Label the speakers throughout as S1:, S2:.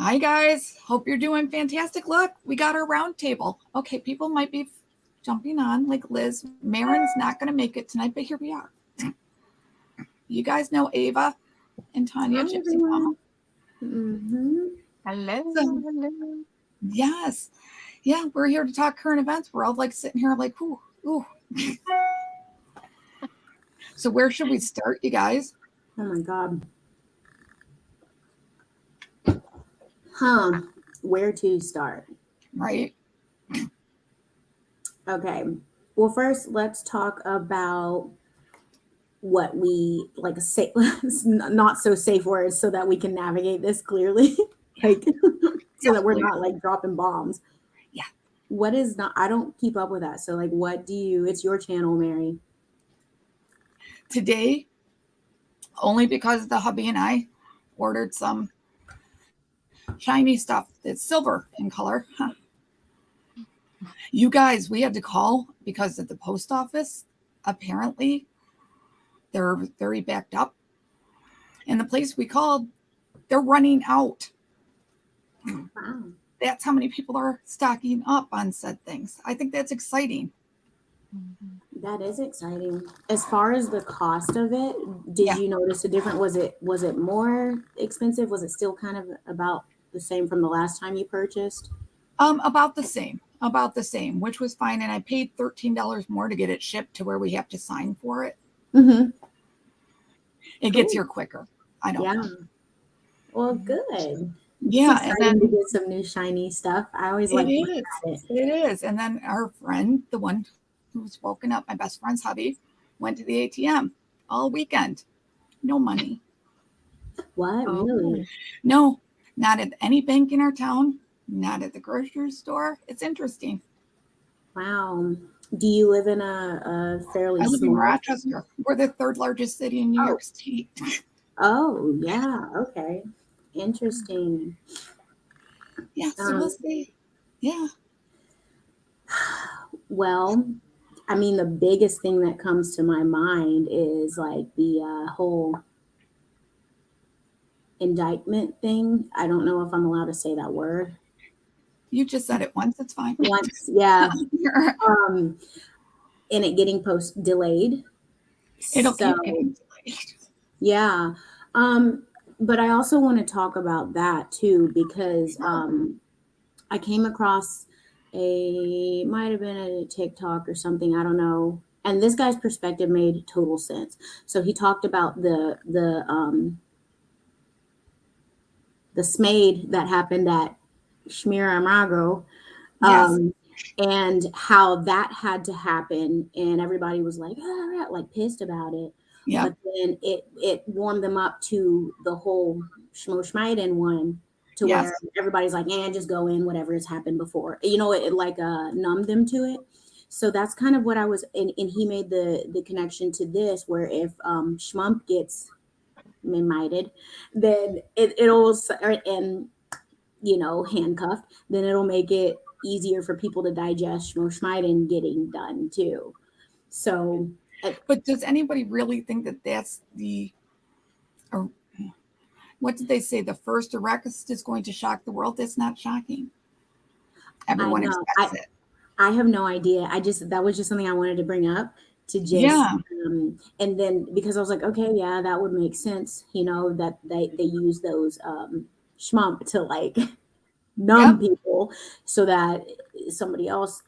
S1: Hi, guys. Hope you're doing fantastic. Look, we got our round table. Okay, people might be jumping on, like Liz. Marin's not going to make it tonight, but here we are. You guys know Ava and Tanya,
S2: Hi,
S1: Gypsy Mama.
S3: Hello.
S1: So, yes. Yeah, we're here to talk current events. We're all like sitting here like, ooh. So where should we start, you guys?
S2: Oh my God. Where to start?
S1: Right.
S2: Okay. Well, first, let's talk about what we like say, not so safe words so that we can navigate this clearly. like, so that we're not like dropping bombs.
S1: Yeah.
S2: What is not, I don't keep up with that. So, like, what do you, it's your channel, Mary.
S1: Today, only because the hubby and I ordered some shiny stuff that's silver in color. You guys, we had to call because at the post office, apparently, they're very backed up. And the place we called, they're running out.
S2: Wow.
S1: That's how many people are stocking up on said things. I think that's exciting.
S2: That is exciting. As far as the cost of it, did you notice a difference? Was it more expensive? Was it still kind of about the same from the last time you purchased?
S1: About the same, which was fine. And I paid $13 more to get it shipped to where we have to sign for it.
S2: Mm-hmm.
S1: It gets here quicker. I don't know.
S2: Well, good.
S1: Yeah,
S2: and then to get some new shiny stuff. I always like
S1: it. It is. And then our friend, the one who's woken up, my best friend's hubby, went to the ATM all weekend. No money.
S2: What? Really?
S1: No, not at any bank in our town, not at the grocery store. It's interesting.
S2: Wow. Do you live in a fairly
S1: I live
S2: small...
S1: in Rochester. We're the third largest city in New York State.
S2: Oh, yeah. Okay. Interesting.
S1: Yeah, so we'll see. Yeah.
S2: Well, I mean, the biggest thing that comes to my mind is like the whole indictment thing. I don't know if I'm allowed to say that word.
S1: You just said it once. It's fine.
S2: Once, yeah. And it getting delayed.
S1: It'll keep getting delayed.
S2: Yeah. But I also want to talk about that too, because I came across might have been a TikTok or something, I don't know. And this guy's perspective made total sense. So he talked about the smade that happened at Shmira Amago, and how that had to happen, and everybody was like, like pissed about it.
S1: Yeah.
S2: But then it warmed them up to the whole Shmo Shmaiden one, to where everybody's like, just go in, whatever has happened before. You know, it like numbed them to it. So that's kind of what I was, and he made the connection to this, where if Shmump gets mited, then it'll, and you know, handcuffed, then it'll make it easier for people to digest Shmo Shmaiden getting done too. So,
S1: but does anybody really think that that's the, or what did they say? The first arrest is going to shock the world. That's not shocking. Everyone expects it.
S2: I have no idea. That was just something I wanted to bring up to just, and then because I was like, okay, yeah, that would make sense. You know, that they use those shmump to like numb people so that somebody else,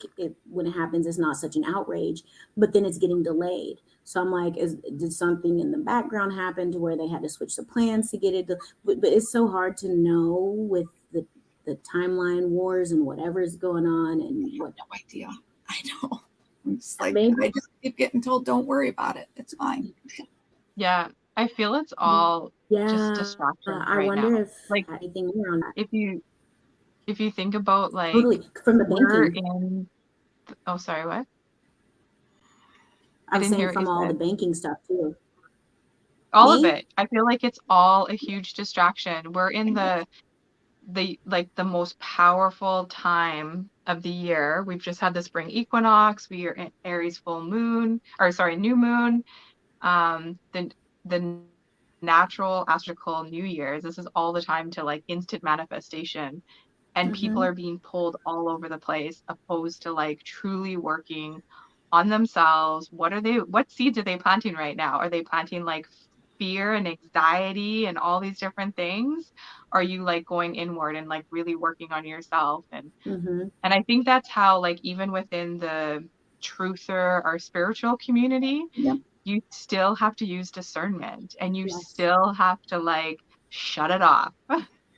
S2: when it happens, it's not such an outrage, but then it's getting delayed. So I'm like, did something in the background happen to where they had to switch the plans to get it? But it's so hard to know with the timeline wars and whatever's going on, and what.
S1: No idea. I know. I'm just like, I just keep getting told, don't worry about it. It's fine.
S3: Yeah, I feel it's all just distractions right now.
S2: Wonder if
S3: like
S2: anything more on that.
S3: If you think about like
S2: totally from the banking.
S3: Oh, sorry, what?
S2: I was saying from all the banking stuff too.
S3: All of it. I feel like it's all a huge distraction. We're in the most powerful time of the year. We've just had the spring equinox. We are in Aries full moon, or sorry, new moon. The natural astrological New Year's, this is all the time to like instant manifestation. And people are being pulled all over the place, opposed to like truly working on themselves. What seeds are they planting right now? Are they planting like fear and anxiety and all these different things? Are you like going inward and like really working on yourself? And I think that's how, like, even within the truther or spiritual community,
S1: Yep.
S3: you still have to use discernment, and you
S2: Yes.
S3: still have to like shut it off.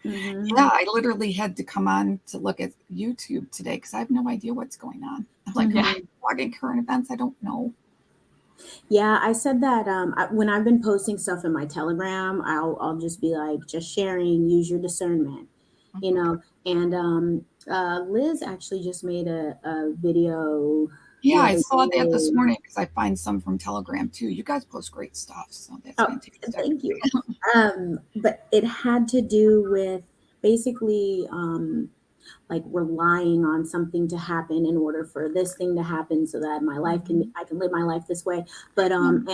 S1: Yeah, I literally had to come on to look at YouTube today because I have no idea what's going on. I'm like,
S3: Yeah.
S1: blogging current events, I don't know.
S2: Yeah, I said that when I've been posting stuff in my Telegram, I'll just be like, just sharing, use your discernment, you know. And Liz actually just made a video.
S1: Yeah,
S2: the
S1: I
S2: other
S1: saw that this
S2: day.
S1: morning because I find some from Telegram too. You guys post great stuff, so that's
S2: Oh,
S1: fantastic.
S2: thank you. But it had to do with basically like relying on something to happen in order for this thing to happen so that my life I can live my life this way. But and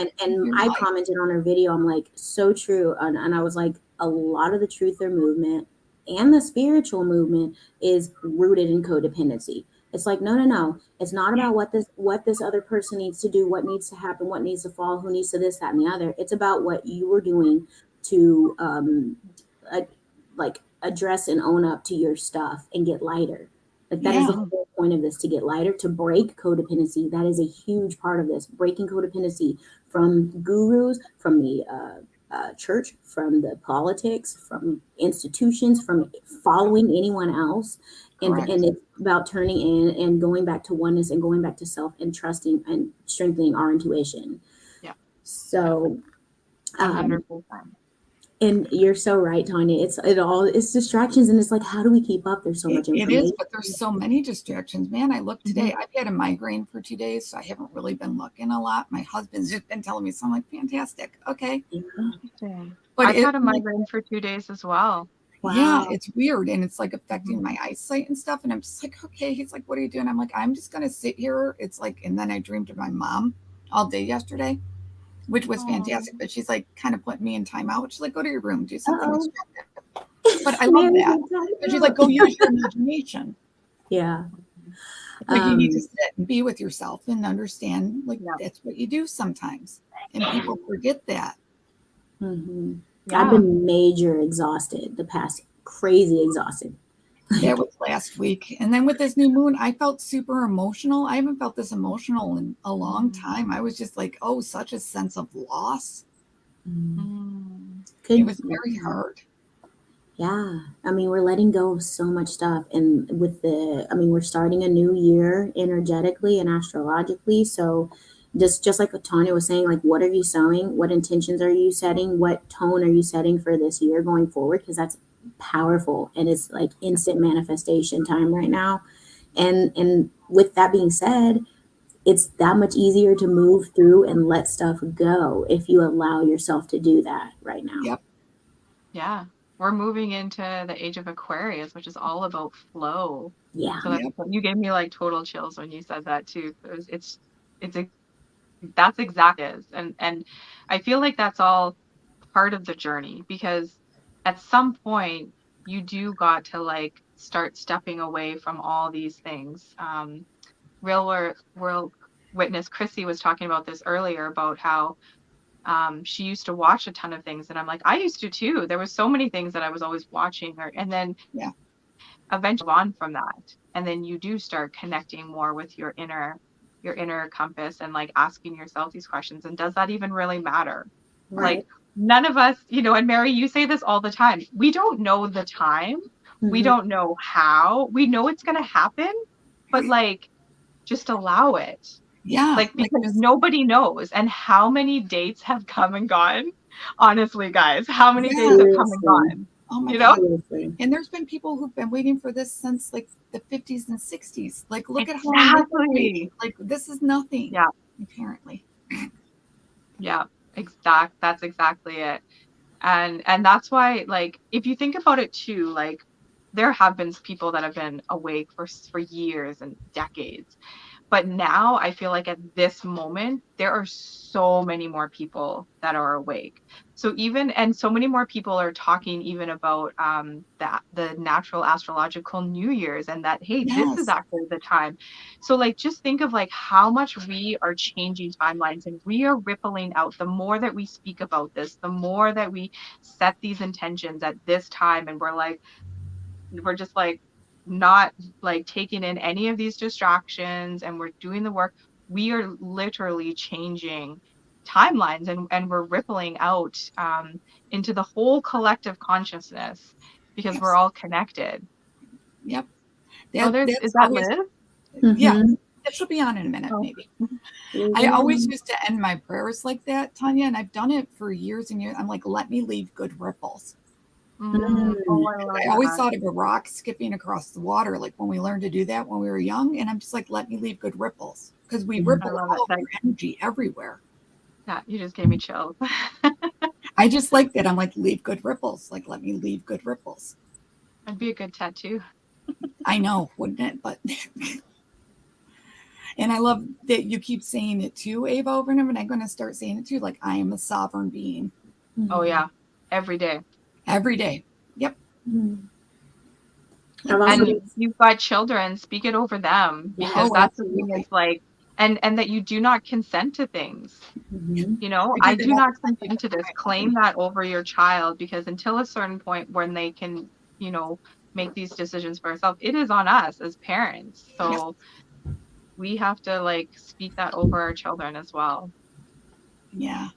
S2: I commented on her video, I'm like, so true. And I was like, a lot of the truther movement and the spiritual movement is rooted in codependency. It's like, no. It's not about what this other person needs to do, what needs to happen, what needs to fall, who needs to this, that, and the other. It's about what you are doing to like address and own up to your stuff and get lighter. Like that is the whole point of this, to get lighter, to break codependency. That is a huge part of this, breaking codependency from gurus, from the church, from the politics, from institutions, from following anyone else. And it's about turning in and going back to oneness and going back to self and trusting and strengthening our intuition.
S3: Yeah.
S2: So
S3: 100%.
S2: And you're so right, Tanya. It's distractions, and it's like, how do we keep up? There's so much information.
S1: It is, but there's so many distractions, man. I looked today. I've had a migraine for 2 days, so I haven't really been looking a lot. My husband's just been telling me, so I'm like, fantastic, okay.
S3: But I've had a migraine for 2 days as well.
S2: Wow.
S1: Yeah, it's weird, and it's like affecting my eyesight and stuff. And I'm just like, okay. He's like, what are you doing? I'm like, I'm just gonna sit here. It's like, and then I dreamed of my mom all day yesterday, which was fantastic. But she's like kind of putting me in timeout. She's like, go to your room, do something destructive. But I love that. But she's like, go use your imagination.
S2: Yeah.
S1: Like you need to sit and be with yourself and understand, like that's what you do sometimes. And people forget that.
S2: I've been major exhausted the past, crazy exhausted.
S1: That was last week. And then with this new moon, I felt super emotional. I haven't felt this emotional in a long time. I was just like, oh, such a sense of loss. It was very hard.
S2: Yeah. I mean, we're letting go of so much stuff. And we're starting a new year energetically and astrologically. So just like what Tanya was saying, like, what are you sowing? What intentions are you setting? What tone are you setting for this year going forward? Because that's powerful, and it's like instant manifestation time right now. And with that being said, it's that much easier to move through and let stuff go if you allow yourself to do that right now.
S1: Yep.
S3: Yeah. We're moving into the age of Aquarius, which is all about flow.
S2: Yeah.
S3: So you gave me like total chills when you said that too. That's exactly it is. And I feel like that's all part of the journey, because at some point you do got to like start stepping away from all these things. Real world witness Chrissy was talking about this earlier, about how she used to watch a ton of things, and I'm like, I used to too. There was so many things that I was always watching, and then eventually on from that, and then you do start connecting more with your inner compass and like asking yourself these questions. And does that even really matter?
S2: Right.
S3: Like, none of us, and Mary, you say this all the time. We don't know the time. We don't know how. We know it's going to happen, but like, just allow it.
S1: Yeah.
S3: Like, because nobody knows. And how many dates have come and gone? Honestly, guys, how many dates have come and gone?
S1: Oh my God. And there's been people who've been waiting for this since like the 50s and 60s. Like, look at how long like this is nothing.
S3: Yeah.
S1: Apparently.
S3: Yeah, that's exactly it. And that's why, like, if you think about it too, like, there have been people that have been awake for years and decades. But now I feel like at this moment, there are so many more people that are awake. So so many more people are talking even about the natural astrological New Year's, and that, hey, this is
S1: Yes.
S3: actually the time. So like, just think of like how much we are changing timelines, and we are rippling out. The more that we speak about this, the more that we set these intentions at this time, and we're just like not like taking in any of these distractions, and we're doing the work. We are literally changing timelines, and we're rippling out into the whole collective consciousness, because we're
S1: Yes.
S3: all connected.
S1: Yep.
S3: Oh,
S1: That's
S3: is that
S1: always,
S3: Liz?
S1: yeah,
S2: Mhm.
S1: that should be on in a minute,
S3: Oh.
S1: maybe. I always used to end my prayers like that, Tanya, and I've done it for years and years. I'm like, let me leave good ripples.
S3: Oh, I love
S1: I always
S3: that.
S1: thought of a rock skipping across the water, like when we learned to do that when we were young. And I'm just like, let me leave good ripples, because we
S2: Mhm.
S3: I
S1: ripple
S3: love
S1: all
S3: it.
S1: of your energy everywhere.
S3: Yeah, you just gave me chills.
S1: I just like that. I'm like, leave good ripples. Like, let me leave good ripples.
S3: That'd be a good tattoo.
S1: I know, wouldn't it? But, and I love that you keep saying it too, Ava, over and over. And I'm going to start saying it too. Like, I am a sovereign being.
S3: Oh yeah, every day.
S1: Every day. Yep.
S2: Mhm.
S1: Like,
S2: I've also
S3: And
S2: been,
S3: you've got children, speak it over them, because
S2: yes.
S1: oh,
S3: that's the thing, is
S1: absolutely.
S3: like, and that you do not consent to things.
S2: Mhm.
S3: I
S1: I do
S3: do
S1: that all
S3: not
S1: the time.
S3: consent to this. Claim that over your child, because until a certain point when they can, make these decisions for ourselves, it is on us as parents.
S1: Yep.
S3: So we have to like speak that over our children as well.
S1: Yeah.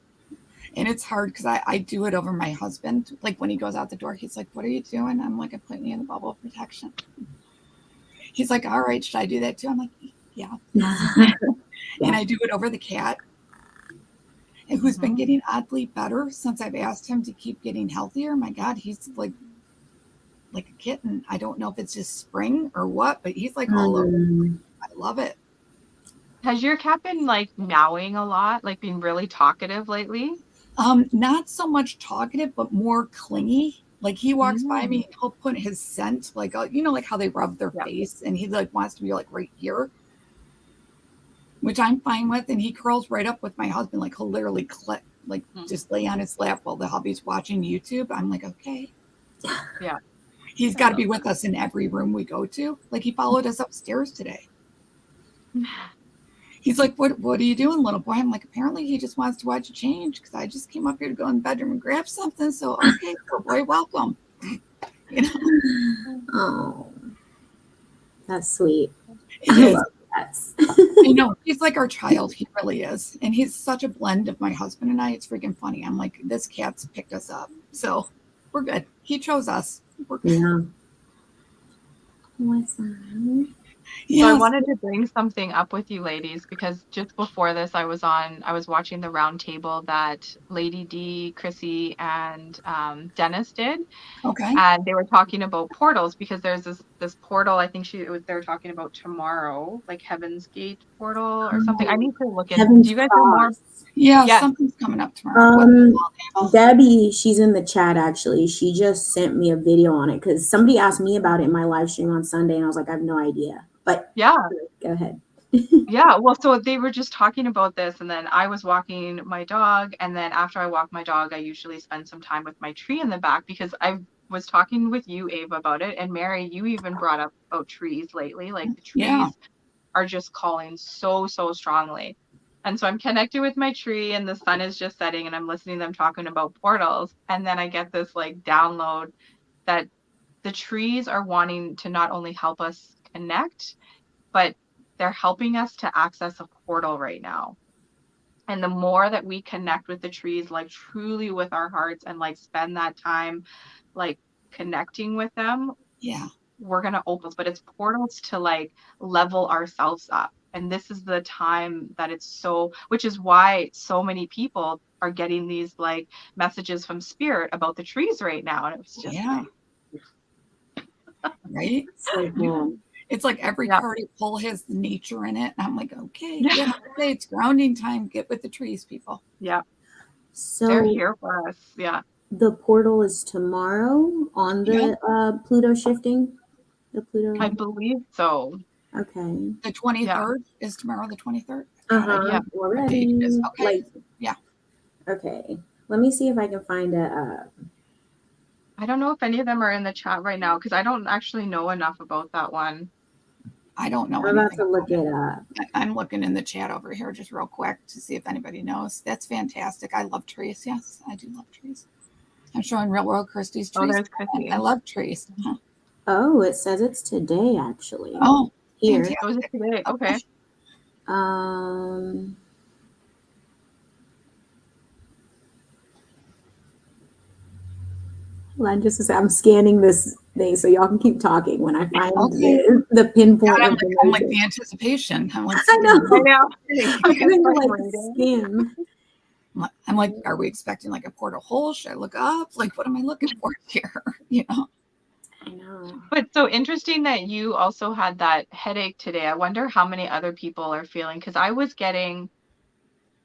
S1: And it's hard because I do it over my husband. Like when he goes out the door, he's like, what are you doing? I'm like, I'm putting you in the bubble of protection. He's like, all right, should I do that too? I'm like, yeah. And I do it over the cat, and who's been
S3: Mhm.
S1: getting oddly better since I've asked him to keep getting healthier. My God, he's like a kitten. I don't know if it's just spring or what, but he's like all over.
S2: Mhm.
S1: I love it.
S3: Has your cat been like meowing a lot, like being really talkative lately?
S1: Not so much talkative, but more clingy. Like he walks by me,
S3: Mm.
S1: and he'll put his scent, like like how they rub their
S3: Yeah.
S1: face, and he like wants to be like right here, which I'm fine with. And he curls right up with my husband, like he'll literally click, like just lay on his lap while the hubby's watching YouTube. I'm like, okay.
S3: Yeah.
S1: He's
S3: I
S1: got to
S3: love
S1: be with us in every room we go to. Like he followed us upstairs today. He's like, what are you doing, little boy? I'm like, apparently he just wants to watch a change, because I just came up here to go in the bedroom and grab something. So, okay, little boy, welcome.
S2: Oh, that's sweet.
S1: It
S2: I
S1: is.
S2: love cats.
S1: I know. He's like our child. He really is. And he's such a blend of my husband and I. It's freaking funny. I'm like, this cat's picked us up. So we're good. He chose us. We're good.
S2: Yeah. What's that?
S3: So I
S1: Yes.
S3: wanted to bring something up with you ladies, because just before this I was watching the round table that Lady D, Chrissy, and Dennis did.
S1: Okay.
S3: And they were talking about portals, because there's this portal, I think they were talking about tomorrow, like Heaven's Gate portal or something. I need to look in.
S2: Heaven's
S3: Do you guys know more?
S2: Cross.
S1: Yeah,
S3: Yes.
S1: something's coming up tomorrow. What's the call?
S2: Debbie, she's in the chat actually. She just sent me a video on it because somebody asked me about it in my live stream on Sunday, and I was like, I have no idea. But
S3: Yeah.
S2: go ahead.
S3: Yeah, well, so they were just talking about this, and then I was walking my dog, and then after I walk my dog, I usually spend some time with my tree in the back, because I was talking with you, Ava, about it, and Mary, you even brought up about trees lately. Like the trees
S1: Yeah.
S3: are just calling so strongly. And so I'm connected with my tree, and the sun is just setting, and I'm listening to them talking about portals, and then I get this like download that the trees are wanting to not only help us connect, but they're helping us to access a portal right now. And the more that we connect with the trees, like truly with our hearts, and like spend that time like connecting with them,
S1: Yeah.
S3: we're going to open, but it's portals to like level ourselves up. And this is the time that which is why so many people are getting these like messages from spirit about the trees right now. And it was just
S1: Yeah. Right?
S2: So cool.
S1: It's like every
S3: Yeah.
S1: card you pull has nature in it. And I'm like, okay,
S3: Yeah.
S1: okay, it's grounding time. Get with the trees, people.
S3: Yeah.
S2: So
S3: They're here for us. Yeah.
S2: the portal is tomorrow on the Pluto shifting. The Pluto.
S3: I believe so.
S2: Okay.
S1: The 23rd is tomorrow. The 23rd.
S3: Yeah.
S2: Already.
S1: Okay.
S2: Like,
S1: yeah.
S2: Okay. Let me see if I can find a.
S3: I don't know if any of them are in the chat right now because I don't actually know enough about that one.
S1: I don't know
S2: I'm about
S1: anything.
S2: to look it up.
S1: I'm looking in the chat over here just real quick to see if anybody knows. That's fantastic. I love trees. Yes, I do love trees. I'm showing Real World Christie's trees.
S3: Oh, there's Christy.
S1: I love trees. Huh.
S2: Oh, it says it's today actually.
S1: Oh,
S2: here.
S1: fantastic.
S3: Oh, is it today? Okay.
S2: I'm scanning this thing so y'all can keep talking when I find the pinpoint.
S1: God, I'm like the anticipation. I'm like,
S2: I know.
S3: I know.
S2: I'm getting like skim.
S1: I'm like, are we expecting like a portal hole? Should I look up? Like, what am I looking for here? You know?
S2: I know.
S3: But so interesting that you also had that headache today. I wonder how many other people are feeling, because I was getting,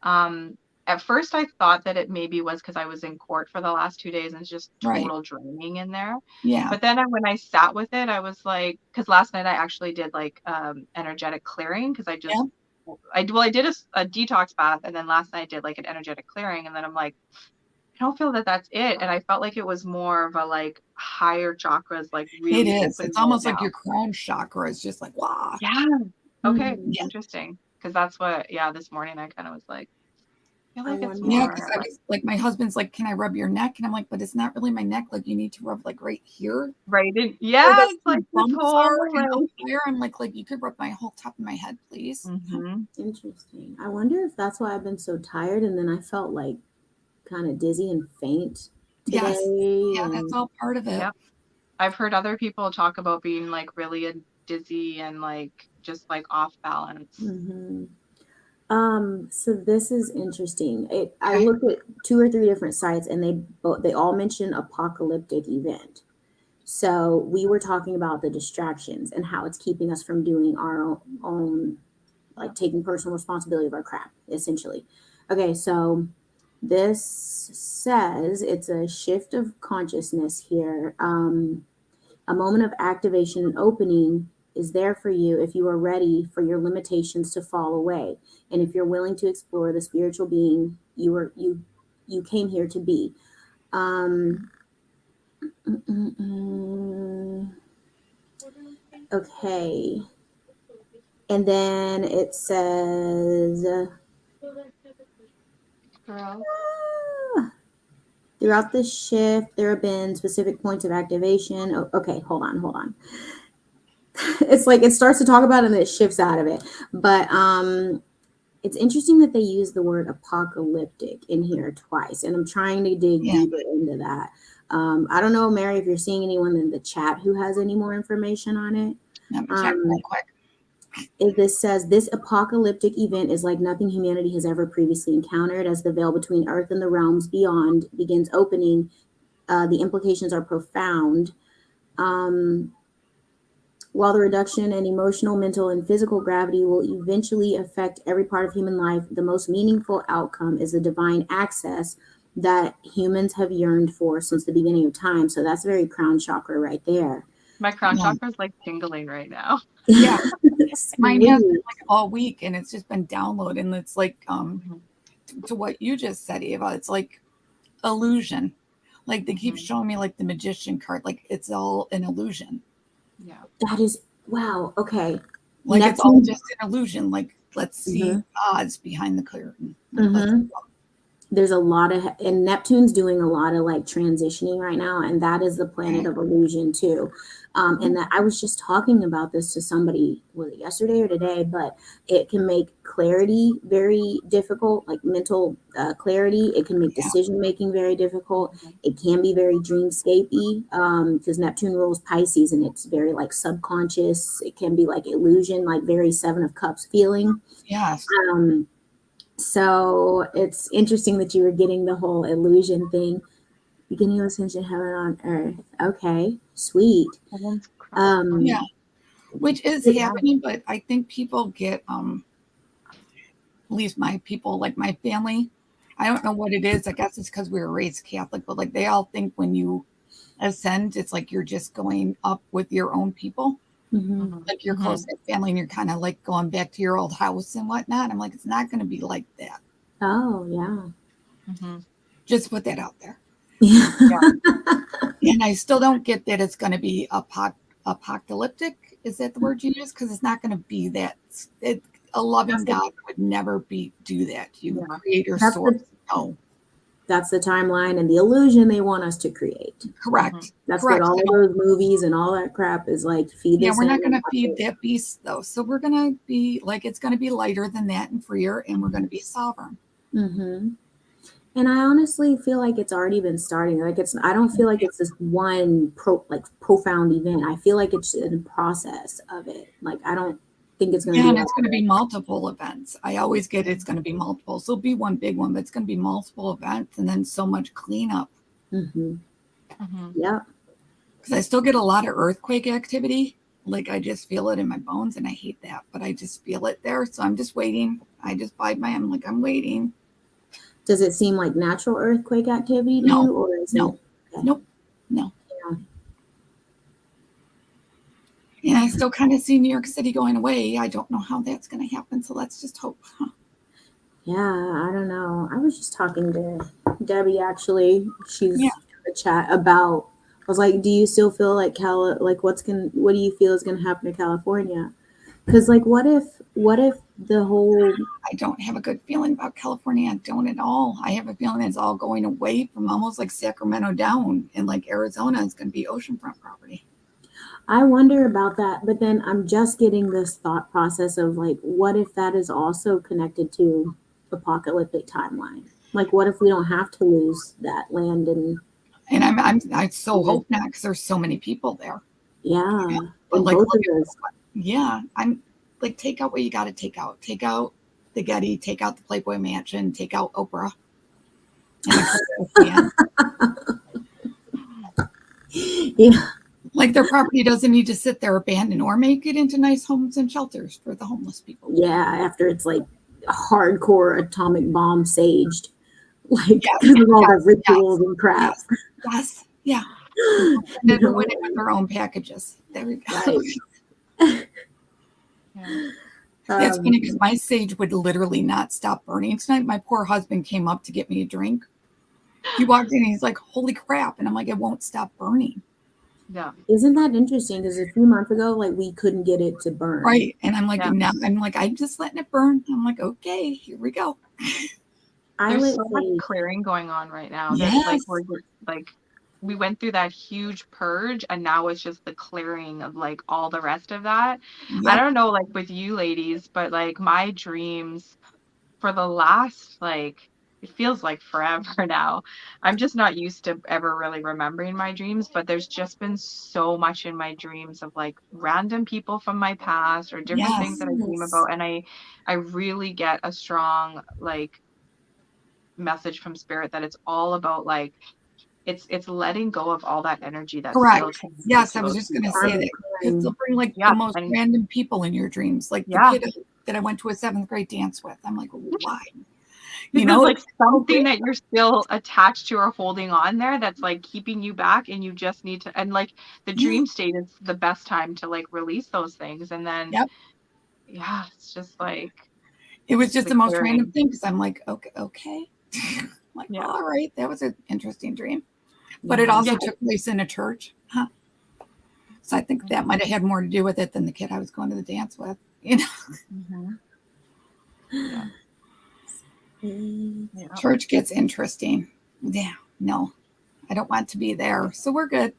S3: at first I thought that it maybe was because I was in court for the last 2 days and it's just total draining in there.
S1: Yeah.
S3: But then when I sat with it, I was like, because last night I actually did like energetic clearing because I did a detox bath, and then last night I did like an energetic clearing, and then I'm like, I don't feel that that's it. And I felt like it was more of a like higher chakras, like really
S1: It is.
S3: open
S1: It's almost
S3: right
S1: like
S3: now.
S1: your crown chakra is just like, wow.
S3: Yeah. Okay.
S1: Yeah.
S3: Interesting. Because that's what, this morning I kind of was like, I feel like it's
S1: Yeah,
S3: more.
S1: because I was like, my husband's like, can I rub your neck? And I'm like, but it's not really my neck. Like, you need to rub like right here.
S3: Right.
S1: Where
S3: It's like this
S1: bumps
S3: whole
S1: are and
S3: like.
S1: up there. I'm like you could rub my whole top of my head, please.
S2: Interesting. I wonder if that's why I've been so tired, and then I felt like kind of dizzy and faint today.
S1: Yes. Yeah, that's all part of it.
S3: Yep. I've heard other people talk about being like really dizzy and like just like off balance.
S2: So this is interesting. I looked at 2 or 3 different sites, and they all mention apocalyptic event. So we were talking about the distractions and how it's keeping us from doing our own like taking personal responsibility of our crap, essentially. Okay, so this says it's a shift of consciousness here. A moment of activation and opening is there for you if you are ready for your limitations to fall away, and if you're willing to explore the spiritual being you came here to be. Okay. And then it says, throughout the shift, there have been specific points of activation. Okay, hold on. It's like it starts to talk about it and then it shifts out of it. But it's interesting that they use the word apocalyptic in here twice. And I'm trying to dig deeper into that. I don't know, Mary, if you're seeing anyone in the chat who has any more information on it.
S1: Let me check real quick.
S2: This says this apocalyptic event is like nothing humanity has ever previously encountered. As the veil between Earth and the realms beyond begins opening, the implications are profound. While the reduction in emotional, mental, and physical gravity will eventually affect every part of human life, the most meaningful outcome is the divine access that humans have yearned for since the beginning of time. So that's very crown chakra right there.
S3: My crown chakra is like tingling right now.
S1: Yeah. Mine has been like all week, and it's just been downloaded. And it's like to what you just said, Eva, it's like illusion. Like they keep showing me like the magician card, like it's all an illusion.
S2: Yeah. That is wow. Okay.
S1: Like it's all just an illusion. Like let's see odds behind the curtain.
S2: There's a lot of, and Neptune's doing a lot of like transitioning right now, and that is the planet of illusion too. And that I was just talking about this to somebody, was it yesterday or today? But it can make clarity very difficult, like mental clarity. It can make decision making very difficult. It can be very dreamscapey because Neptune rules Pisces, and it's very like subconscious. It can be like illusion, like very Seven of Cups feeling.
S1: Yes.
S2: So it's interesting that you were getting the whole illusion thing. Beginning of ascension, heaven on earth. Okay, sweet.
S1: Yeah, which is happening, but I think people get at least my people, like my family. I don't know what it is. I guess it's because we were raised Catholic, but like they all think when you ascend, it's like you're just going up with your own people.
S2: Mm-hmm.
S1: Like your close family and you're kind of like going back to your old house and whatnot. I'm like, it's not going to be like that.
S2: Oh, yeah.
S3: Mm-hmm.
S1: Just put that out there.
S2: Yeah.
S1: And I still don't get that it's going to be apocalyptic. Is that the word you use? Because it's not going to be that. A loving God would never do that. You creator source. No.
S2: That's the timeline and the illusion they want us to create.
S1: Correct.
S2: That's
S1: Correct.
S2: what all those movies and all that crap is like. Feed this.
S1: Yeah, we're not going to feed that beast though. So we're going to be like, it's going to be lighter than that and freer, and we're going to be sovereign.
S2: Mm-hmm. And I honestly feel like it's already been starting. Like I don't feel like it's this one profound event. I feel like it's in the process of it. Like I don't think it's going to be.
S1: And it's going to be multiple events. I always get it's going to be multiple. So it'll be one big one, but it's going to be multiple events and then so much cleanup.
S2: Mm-hmm. Mm-hmm. Yeah.
S1: Because I still get a lot of earthquake activity. Like I just feel it in my bones and I hate that, but I just feel it there. So I'm just waiting. I just bide my, I'm waiting.
S2: Does it seem like natural earthquake activity to
S1: No.
S2: you, or is
S1: no.
S2: it? Okay.
S1: Nope. No. Yeah. And I still kind of see New York City going away. I don't know how that's going to happen. So let's just hope.
S2: Yeah, I don't know. I was just talking to Debbie actually. She's a chat about. I was like, "Do you still feel like what do you feel is going to happen to California? Because like, what if the whole?
S1: I don't have a good feeling about California. I don't at all. I have a feeling it's all going away from almost like Sacramento down, and like Arizona is going to be oceanfront property.
S2: I wonder about that, but then I'm just getting this thought process of like, what if that is also connected to apocalyptic timeline? Like, what if we don't have to lose that land and
S1: I so hope not because there's so many people there.
S2: Yeah.
S1: But like,
S2: both of those.
S1: Yeah, I'm like, take out what you got to take out. Take out the Getty, take out the Playboy Mansion, take out Oprah.
S2: Yeah.
S1: Like their property doesn't need to sit there abandoned or make it into nice homes and shelters for the homeless people.
S2: Yeah, after it's like hardcore atomic bomb saged. Like all the rituals and crap.
S1: Yes. Yeah. Never went in with their own packages. There we go.
S2: Right.
S1: That's funny because my sage would literally not stop burning tonight. My poor husband came up to get me a drink. He walked in and he's like, holy crap. And I'm like, it won't stop burning.
S3: Yeah.
S2: Isn't that interesting? Because a few months ago, like we couldn't get it to burn.
S1: Right. And I'm like, now I'm just letting it burn. I'm like, okay, here we go.
S3: There's so much clearing going on right now.
S1: Yes.
S3: We went through that huge purge and now it's just the clearing of like all the rest of that. Yep. I don't know, like with you ladies, but like my dreams for the last, like, it feels like forever now. I'm just not used to ever really remembering my dreams, but there's just been so much in my dreams of like random people from my past or different things that I dream about. And I really get a strong like message from spirit that it's all about like it's letting go of all that energy that's
S1: correct. Yes, I was just gonna say that because they'll bring like the most random people in your dreams, like the kid that I went to a 7th grade dance with. I'm like, why?
S3: You know, like something that you're still attached to or holding on there that's like keeping you back, and you just need to, and like the dream state is the best time to like release those things. And then it's just like
S1: it was just the most random thing because I'm like, okay. Like, all right, that was an interesting dream. But it also took place in a church. Huh. So I think that might have had more to do with it than the kid I was going to the dance with, you know. Church gets interesting. Yeah, no, I don't want to be there. So we're good.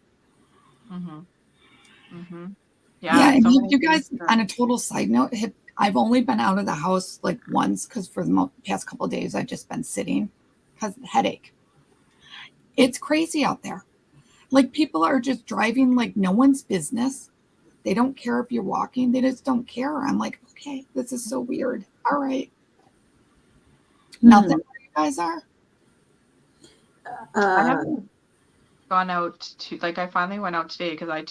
S1: Yeah, and you guys, on a total side note, I've only been out of the house like once because for the past couple of days I've just been sitting because of headache. It's crazy out there. Like people are just driving like no one's business. They don't care if you're walking. They just don't care. I'm like, okay, this is so weird. All right. Nothing where you guys are?
S3: I haven't gone out to, like I finally went out today because I've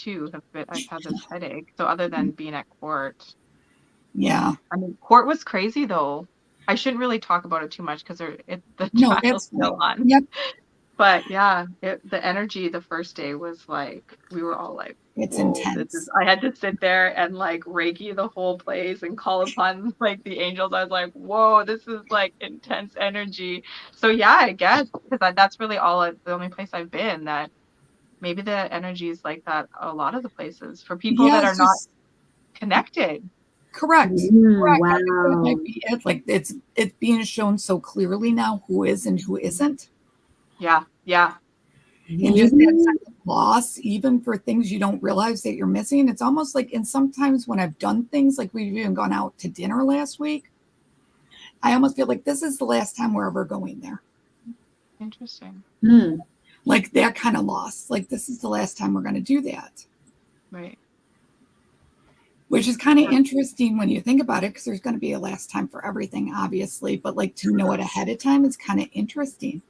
S3: had this headache. So other than being at court.
S1: Yeah.
S3: I mean, court was crazy though. I shouldn't really talk about it too much because the trial's still on.
S1: Yep.
S3: But yeah, the energy the first day was like, we were all like,
S1: It's
S3: whoa, this
S1: intense.
S3: is, I had to sit there and like Reiki the whole place and call upon like the angels. I was like, whoa, this is like intense energy. So yeah, I guess because that's really the only place I've been that maybe the energy is like that a lot of the places for people
S1: Yeah,
S3: that are
S1: it's
S3: not
S1: just
S3: connected.
S1: correct. Correct. I think that
S2: Wow.
S1: might be it. Like it's being shown so clearly now who is and who isn't.
S3: Yeah, yeah,
S1: And just that
S2: Maybe.
S1: sense of loss, even for things you don't realize that you're missing. It's almost like, and sometimes when I've done things, like we've even gone out to dinner last week, I almost feel like this is the last time we're ever going there.
S3: interesting.
S2: Hmm.
S1: Like that kind of loss. Like this is the last time we're going to do that.
S3: Right.
S1: Which is kind of interesting when you think about it, because there's going to be a last time for everything, obviously. But like to know it ahead of time is kind of interesting.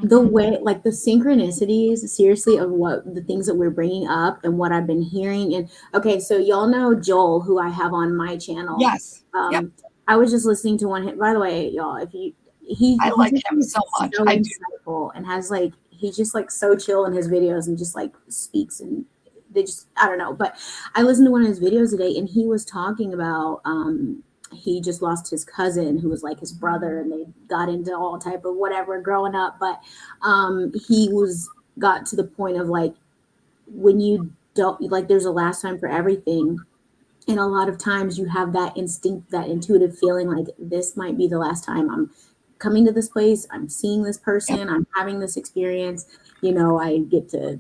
S2: The
S3: Mhm.
S2: way, like the synchronicities, seriously, of what the things that we're bringing up and what I've been hearing. And okay, so y'all know Joel, who I have on my channel.
S1: Yes. Yep.
S2: I was just listening to one. By the way, y'all, if you
S1: I
S2: he's
S1: like
S2: just
S1: him so much.
S2: so
S1: I do.
S2: insightful and has like he's just like so chill in his videos and just like speaks and they just I don't know. But I listened to one of his videos today and he was talking about he just lost his cousin who was like his brother and they got into all type of whatever growing up, but he was got to the point of like when you don't like there's a last time for everything, and a lot of times you have that instinct, that intuitive feeling like this might be the last time I'm coming to this place, I'm seeing this
S1: Yep.
S2: person, I'm having this experience, I get to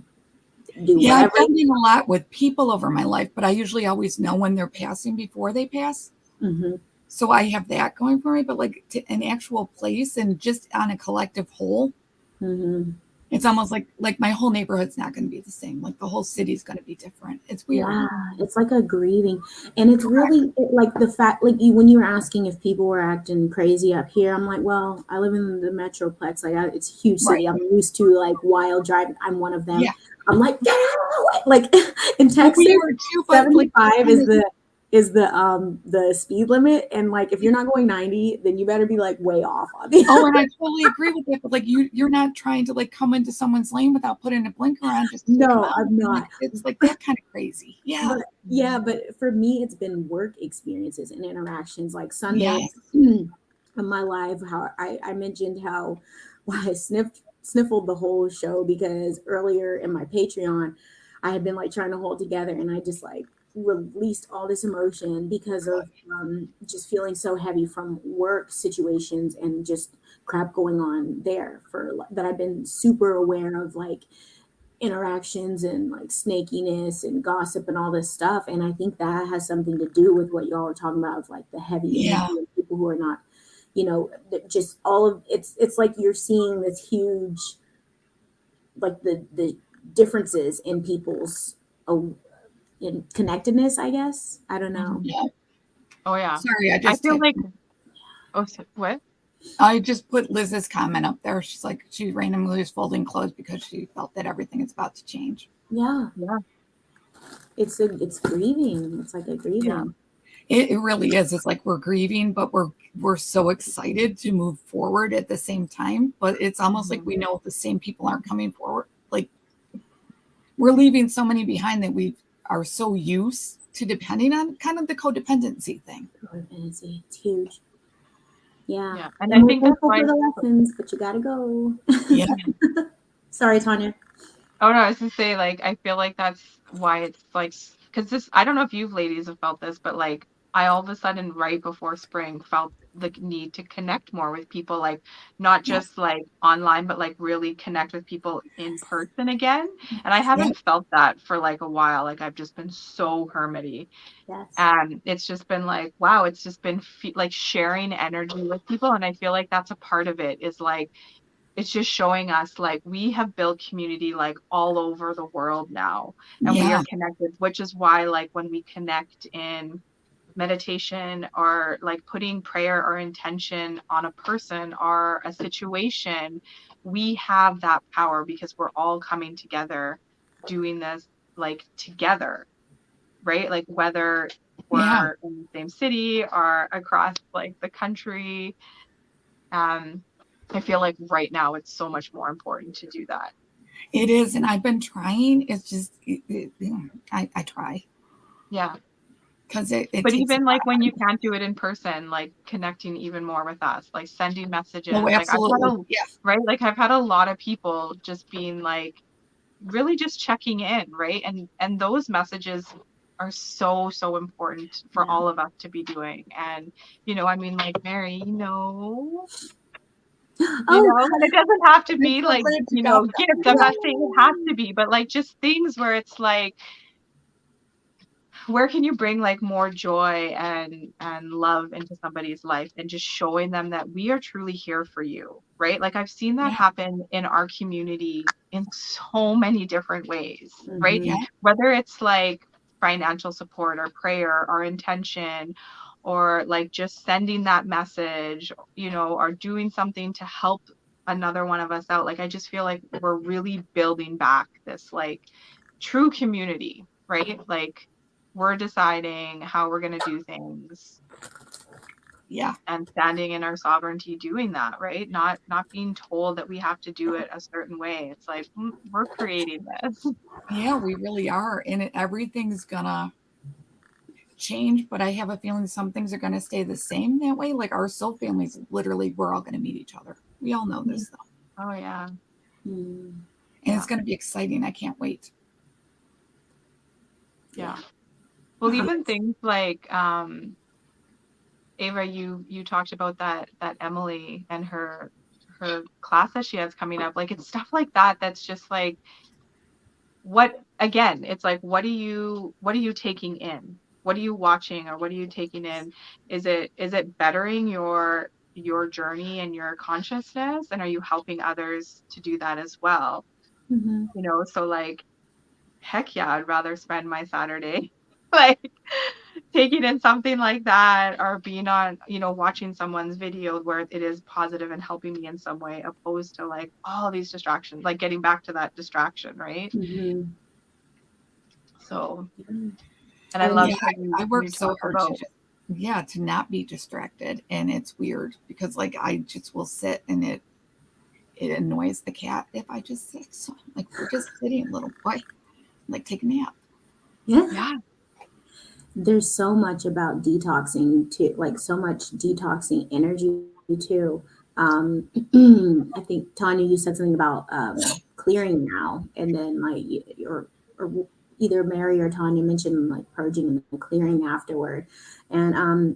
S2: do
S1: Yeah, I've
S2: whatever.
S1: done it a lot with people over my life, but I usually always know when they're passing before they pass.
S2: Hmm.
S1: So I have that going for me. But like to an actual place and just on a collective whole,
S2: Hmm.
S1: it's almost like my whole neighborhood's not going to be the same. Like the whole city's going to be different. It's weird.
S2: Yeah, it's like a grieving, and it's
S1: Correct.
S2: really like the fact, like when you were asking if people were acting crazy up here, I'm like, well, I live in the metroplex, like it's a huge
S1: Right.
S2: city. I'm used to like wild driving. I'm one of them.
S1: Yeah.
S2: I'm like, get out of the way. Like in
S1: Well,
S2: Texas,
S1: we are too, but like
S2: 75 is the speed limit, and like if you're not going 90, then you better be like way off on the.
S1: oh, and I totally agree with that. But like you're not trying to like come into someone's lane without putting a blinker on just to take them
S2: No,
S1: out.
S2: I'm
S1: Like
S2: not.
S1: it's like that kind of crazy. Yeah.
S2: But yeah, but for me, it's been work experiences and interactions. Like Sunday,
S1: Yes.
S2: in my live, how I mentioned how why I sniffled the whole show because earlier in my Patreon, I had been like trying to hold together, and I just like released all this emotion because
S1: Good.
S2: of just feeling so heavy from work situations and just crap going on there for that I've been super aware of, like interactions and like snakiness and gossip and all this stuff. And I think that has something to do with what y'all are talking about of like the heavy
S1: Yeah.
S2: energy of people who are not, just all of it's like you're seeing this huge like the differences in people's in connectedness, I guess. I don't know.
S1: Yeah.
S3: Oh yeah.
S1: Sorry, I
S3: I
S1: just
S3: feel
S1: typed.
S3: like, oh, what?
S1: I just put Liz's comment up there. She's like, she randomly was folding clothes because she felt that everything is about to change.
S2: Yeah,
S3: Yeah.
S2: it's grieving. It's like a
S3: Yeah.
S2: grieving.
S1: It really is. It's like we're grieving, but we're so excited to move forward at the same time. But it's almost like we know the same people aren't coming forward. Like we're leaving so many behind that we are so used to depending on kind of the codependency thing.
S2: Codependency. It's huge. Yeah.
S3: Yeah. And I
S2: And we're
S3: think that's
S2: thankful
S3: why,
S2: for the lessons, but you gotta go.
S1: Yeah.
S2: Sorry, Tanya.
S3: oh no, I was gonna say, like, I feel like that's why it's like, because this, I don't know if you ladies have felt this, but like, I all of a sudden, right before spring, felt the need to connect more with people, like, not
S1: Yes.
S3: just like online, but like really connect with people in person again. And I
S1: Yep.
S3: haven't felt that for like a while. Like, I've just been so hermity.
S2: Yes.
S3: And it's just been like, wow, it's just been like sharing energy with people. And I feel like that's a part of it is like, it's just showing us like we have built community like all over the world now, and we
S1: Yeah.
S3: are connected, which is why like when we connect in meditation or like putting prayer or intention on a person or a situation, we have that power because we're all coming together doing this like together, right? Like whether
S1: Yeah.
S3: we're in the same city or across like the country. um I feel like right now it's so much more important to do that.
S1: It is. And I've been trying. It's just, I try.
S3: Yeah.
S1: Because it
S3: But
S1: takes
S3: even like when you can't do it in person, like connecting even more with us, like sending messages.
S1: Oh,
S3: Like
S1: absolutely. Yeah.
S3: right? Like I've had a lot of people just being like really just checking in, right? And those messages are so important for all of us to be doing. And I mean, like Mary,
S2: Oh,
S3: and it doesn't have to be
S1: I'm so
S3: like,
S1: glad you got that.
S3: gifts. I'm not saying it has to be, but like just things where it's like, where can you bring like more joy and love into somebody's life, and just showing them that we are truly here for you, right? Like I've seen that
S1: Yeah.
S3: happen in our community in so many different ways, right?
S1: Yeah.
S3: Whether it's like financial support or prayer or intention, or like just sending that message, or doing something to help another one of us out. Like I just feel like we're really building back this like true community, right? Like we're deciding how we're going to do things.
S1: Yeah.
S3: And standing in our sovereignty doing that, right? Not being told that we have to do it a certain way. It's like we're creating this.
S1: Yeah, we really are. And everything's gonna change, but I have a feeling some things are gonna stay the same that way. Like our soul families, literally, we're all gonna meet each other. We all know this though.
S3: Oh yeah.
S1: And it's gonna be exciting. I can't wait.
S3: Yeah. Well, even things like Ava, you talked about that Emily and her class that she has coming up. Like it's stuff like that that's just like, what, again, it's like, what are you taking in? What are you watching, or what are you taking in? Is it bettering your journey and your consciousness, and are you helping others to do that as well? So like, heck yeah, I'd rather spend my Saturday like taking in something like that, or being on, watching someone's video where it is positive and helping me in some way, opposed to like all these distractions, like getting back to that distraction, right? So, and I love how
S1: I work
S3: you
S1: so
S3: talk
S1: hard
S3: about,
S1: to not be distracted. And it's weird because like I just will sit and it annoys the cat if I just sit. So like we're just sitting, little boy, like take a nap.
S3: yeah.
S2: There's so much about detoxing too, like so much detoxing energy too. I think Tanya, you said something about clearing now, and then like or either Mary or Tanya mentioned like purging and then clearing afterward. And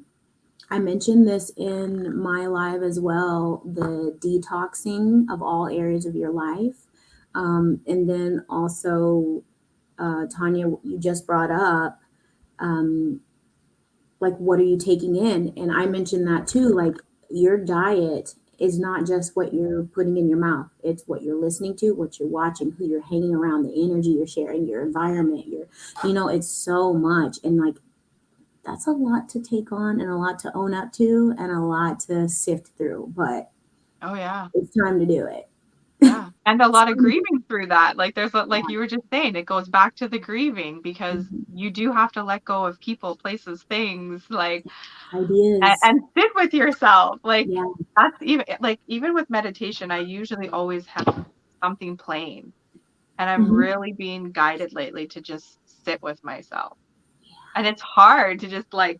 S2: I mentioned this in my live as well, the detoxing of all areas of your life. And then also, Tanya, you just brought up, like, what are you taking in? And I mentioned that too, like your diet is not just what you're putting in your mouth. It's what you're listening to, what you're watching, who you're hanging around, the energy you're sharing, your environment, it's so much. And like, that's a lot to take on and a lot to own up to and a lot to sift through, but
S3: Oh yeah.
S2: it's time to do it.
S3: Yeah. And a lot of grieving through that. Like there's like you were just saying, it goes back to the grieving, because you do have to let go of people, places, things, like
S2: Ideas.
S3: and sit with yourself. Like
S2: Yeah.
S3: that's even with meditation, I usually always have something playing. And I'm really being guided lately to just sit with myself. And it's hard to just like,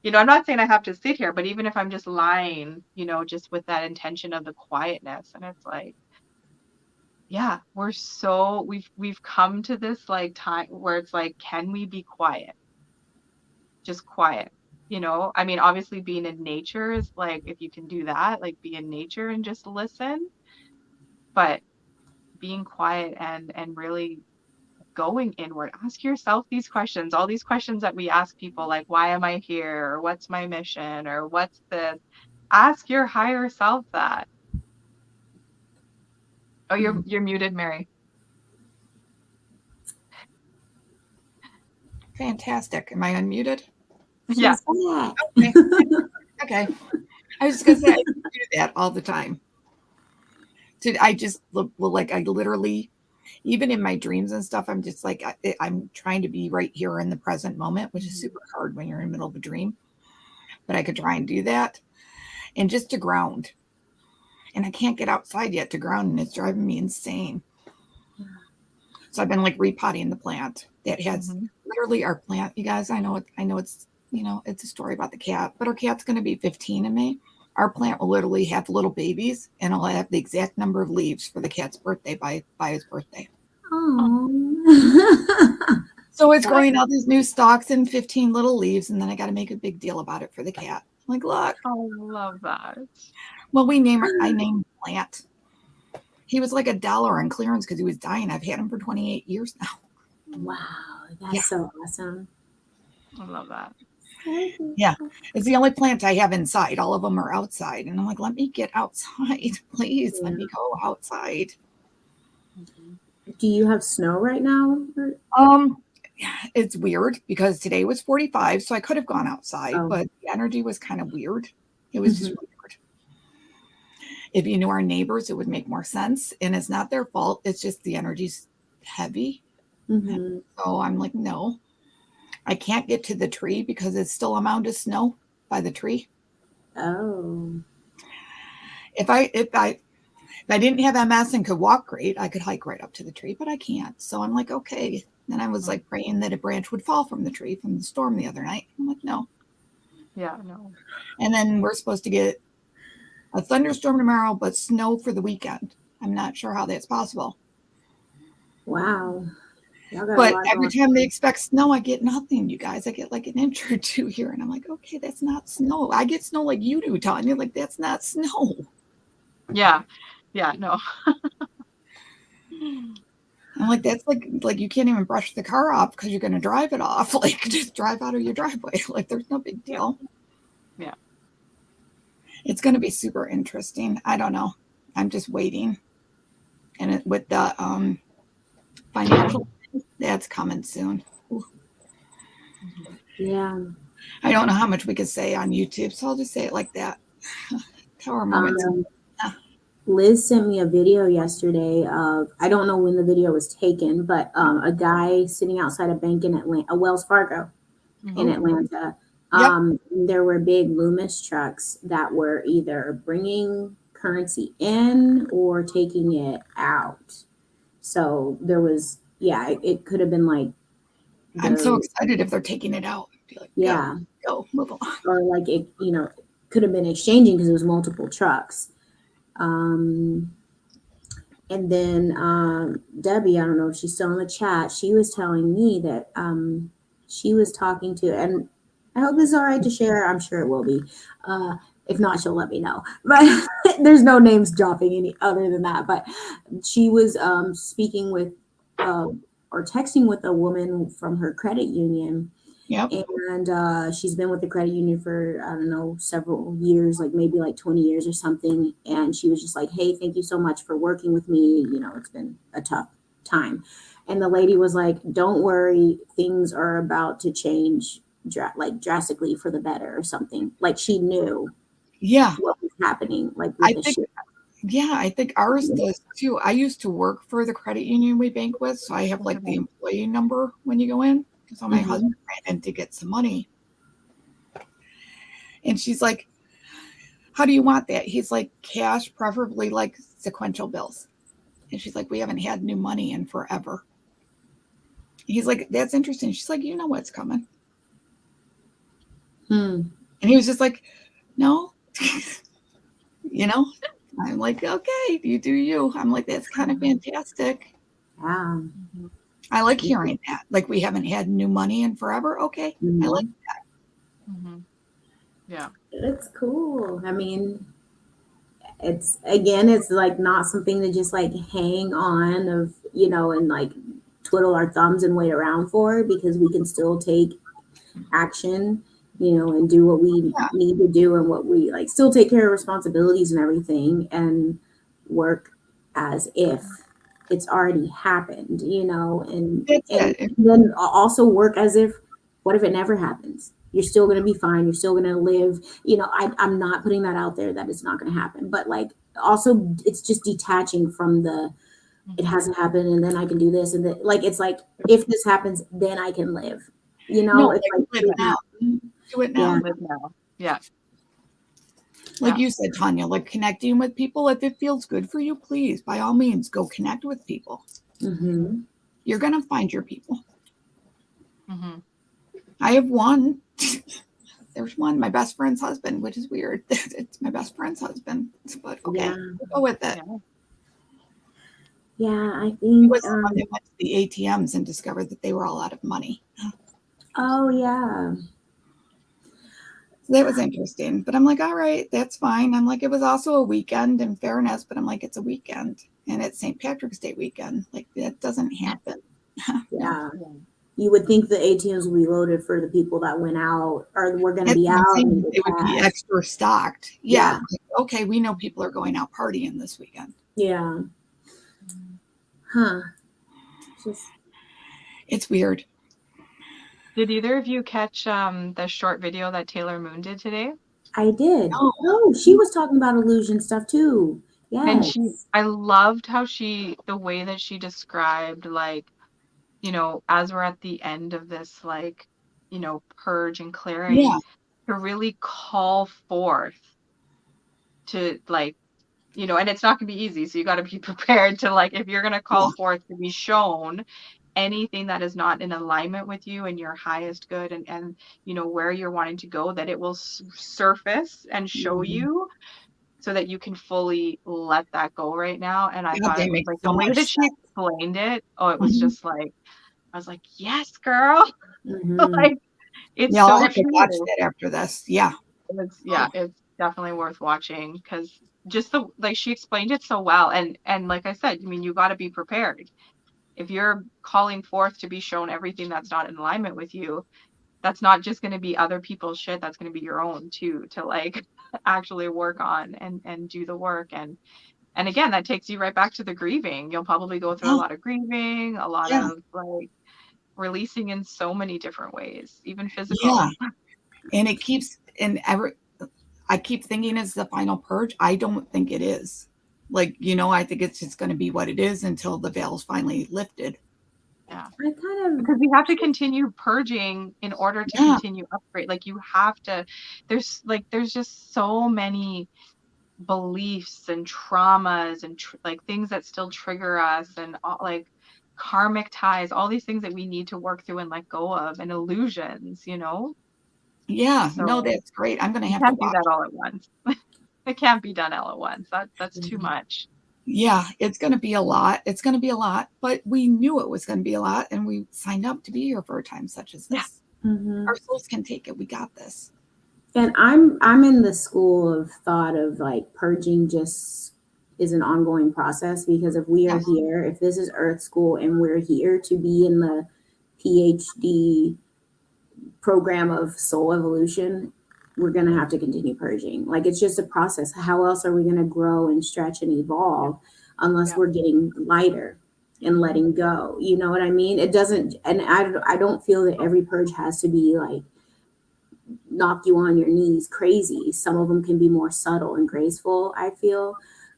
S3: I'm not saying I have to sit here, but even if I'm just lying, just with that intention of the quietness, and it's like, yeah, we've come to this like time where it's like, can we be quiet? Just quiet. I mean, obviously being in nature is like, if you can do that, like be in nature and just listen, but being quiet and really going inward. Ask yourself these questions, all these questions that we ask people, like, why am I here? Or what's my mission? Or what's this? Ask your higher self that. Oh, you're muted, Mary.
S1: Fantastic. Am I unmuted?
S3: Yeah.
S1: Okay. Okay. I was just gonna say I do that all the time. I just look like I literally, even in my dreams and stuff, I'm just like I'm trying to be right here in the present moment, which is super hard when you're in the middle of a dream. But I could try and do that, and just to ground. and I can't get outside yet to ground, and it's driving me insane. So I've been like repotting the plant that has literally our plant. You guys, I know it's, it's a story about the cat, but our cat's going to be 15 in May. Our plant will literally have little babies, and it'll have the exact number of leaves for the cat's birthday by his birthday.
S2: Oh.
S1: So it's growing out these new stalks and 15 little leaves, and then I got to make a big deal about it for the cat. I'm like, look.
S3: Oh, I love that.
S1: Well, I named Plant. He was like $1 on clearance because he was dying. I've had him for 28 years now.
S2: Wow, that's so awesome.
S3: I love that.
S1: Yeah, it's the only plant I have inside. All of them are outside, and I'm like, let me get outside, please. Let me go outside.
S2: Do you have snow right now?
S1: It's weird because today was 45, so I could have gone outside, but the energy was kind of weird. It was just weird. If you knew our neighbors, it would make more sense. And it's not their fault. It's just the energy's heavy. So I'm like, no, I can't get to the tree because it's still a mound of snow by the tree.
S2: Oh.
S1: If I didn't have MS and could walk great, I could hike right up to the tree, but I can't. So I'm like, okay. Then I was like praying that a branch would fall from the tree from the storm the other night. I'm like, no.
S3: Yeah, no.
S1: And then we're supposed to get a thunderstorm tomorrow, but snow for the weekend. I'm not sure how that's possible.
S2: Wow.
S1: But every time they expect snow, I get nothing, you guys. I get like an inch or two here. And I'm like, okay, that's not snow. I get snow like you do, Tanya. Like, that's not snow.
S3: Yeah. Yeah, no.
S1: I'm like, that's like you can't even brush the car off because you're going to drive it off. Like, just drive out of your driveway. Like, there's no big deal.
S3: Yeah.
S1: It's going to be super interesting. I don't know. I'm just waiting. And with the financial, that's coming soon. Ooh.
S2: Yeah.
S1: I don't know how much we could say on YouTube, so I'll just say it like that. Tower moments.
S2: Liz sent me a video yesterday of, I don't know when the video was taken, but a guy sitting outside a bank in Atlanta, a Wells Fargo in Atlanta. There were big Loomis trucks that were either bringing currency in or taking it out. So there was, it could have been like.
S1: I'm so excited if they're taking it out. Be like, go, move on.
S2: Or like it, could have been exchanging because it was multiple trucks. And then Debbie, I don't know if she's still in the chat, she was telling me that she was talking to, and I hope this is all right to share. I'm sure it will be. If not, she'll let me know. But there's no names dropping any other than that. But she was speaking with or texting with a woman from her credit union.
S1: Yep.
S2: And she's been with the credit union for, I don't know, several years, like maybe like 20 years or something. And she was just like, hey, thank you so much for working with me. It's been a tough time. And the lady was like, don't worry, things are about to change drastically for the better or something. Like she knew what was happening. Like
S1: I think ours does too. I used to work for the credit union we bank with. So I have like the employee number when you go in. So my husband ran in to get some money. And she's like, how do you want that? He's like, cash, preferably like sequential bills. And she's like, we haven't had new money in forever. He's like, that's interesting. She's like, you know what's coming. And he was just like, no. I'm like, okay, you do you. I'm like, that's kind of fantastic.
S2: Wow.
S1: I like hearing that. Like, we haven't had new money in forever. Okay. I like that.
S3: Yeah.
S2: It's cool. I mean, it's like not something to just like hang on of, and like twiddle our thumbs and wait around for, because we can still take action, and do what we need to do, and what we like, still take care of responsibilities and everything, and work as if it's already happened, and then also work as if, what if it never happens? You're still going to be fine. You're still going to live. I'm not putting that out there that it's not going to happen, but like also it's just detaching from it hasn't happened and then I can do this. And then like, it's like, if this happens, then I can live,
S1: No,
S2: it's
S1: like, live now. Do it now.
S3: Live now. Yeah.
S1: Like you said, Tanya, like connecting with people. If it feels good for you, please, by all means, go connect with people.
S2: Mm-hmm.
S1: You're going to find your people.
S3: Mm-hmm.
S1: I have one. There's one, my best friend's husband, which is weird. It's my best friend's husband. But okay, we'll go with it.
S2: Yeah, I
S1: It
S2: think
S1: was someone that went to the ATMs and discovered that they were all out of money.
S2: oh yeah.
S1: So that was interesting. But I'm like, all right, that's fine. I'm like, it was also a weekend in fairness, but I'm like, it's a weekend and it's St. Patrick's Day weekend. Like that doesn't happen.
S2: Yeah.
S3: Yeah.
S2: You would think the ATMs would be loaded for the people that went out or were going to
S1: That's
S2: be
S1: what I'm
S2: out.
S1: saying. It would be extra stocked. Yeah.
S2: Yeah.
S1: Like, okay, we know people are going out partying this weekend.
S2: Yeah. Huh.
S1: It's weird.
S3: Did either of you catch the short video that Taylor Moon did today?
S2: I did.
S1: No.
S2: Oh, she was talking about illusion stuff too.
S3: And
S2: Yes.
S3: I loved how the way that she described, like, you know, as we're at the end of this, like, you know, purge and clearing,
S1: Yeah.
S3: to really call forth to, like, you know, and it's not going to be easy. So you got to be prepared to, like, if you're going to call forth to be shown anything that is not in alignment with you and your highest good and you know, where you're wanting to go, that it will surface and show you so that you can fully let that go right now. And I thought
S1: They
S3: it was
S1: make
S3: like
S1: so
S3: the way
S1: much
S3: that she
S1: sense.
S3: explained it. Oh, it was just like, I was like, yes, girl. Like, it's
S1: Yeah, I'll
S3: so
S1: have to watch
S3: true.
S1: that after this. Yeah.
S3: It's definitely worth watching because just the like she explained it so well. And like I said, I mean, you got to be prepared. If you're calling forth to be shown everything that's not in alignment with you, that's not just going to be other people's shit. That's going to be your own too, to like actually work on and do the work. And again, that takes you right back to the grieving. You'll probably go through a lot of grieving, a lot
S1: Yeah.
S3: of like releasing in so many different ways, even physical.
S1: Yeah. And it keeps, I keep thinking it's the final purge. I don't think it is. Like, you know, I think it's just going to be what it is until the veil's finally lifted.
S3: Yeah.
S2: I kind of,
S3: Because we have to continue purging in order to continue upgrade. Like you have to, there's just so many beliefs and traumas and like things that still trigger us and all, like karmic ties, all these things that we need to work through and let go of, and illusions, you know?
S1: Yeah.
S3: So
S1: No, that's great. I'm going to
S3: you
S1: have to
S3: can't do
S1: watch.
S3: that all at once. It can't be done all at once. That's too much.
S1: Yeah, it's going to be a lot. It's going to be a lot, but we knew it was going to be a lot and we signed up to be here for a time such as this. Our souls can take it. We got this.
S2: And I'm in the school of thought of like purging just is an ongoing process, because if we are here, if this is Earth School and we're here to be in the PhD program of soul evolution, we're going to have to continue purging. Like it's just a process. How else are we going to grow and stretch and evolve unless we're getting lighter and letting go? You know what I mean? It doesn't, and I don't feel that every purge has to be like knock you on your knees crazy. Some of them can be more subtle and graceful, I feel.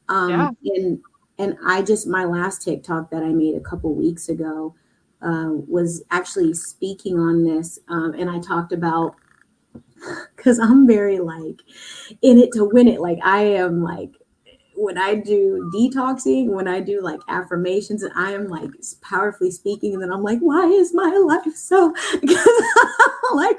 S2: And I just, my last TikTok that I made a couple weeks ago was actually speaking on this. And I talked about, because I'm very like in it to win it. Like I am like, when I do detoxing, when I do like affirmations, and I am like powerfully speaking, and then I'm like, why is my life so, because like,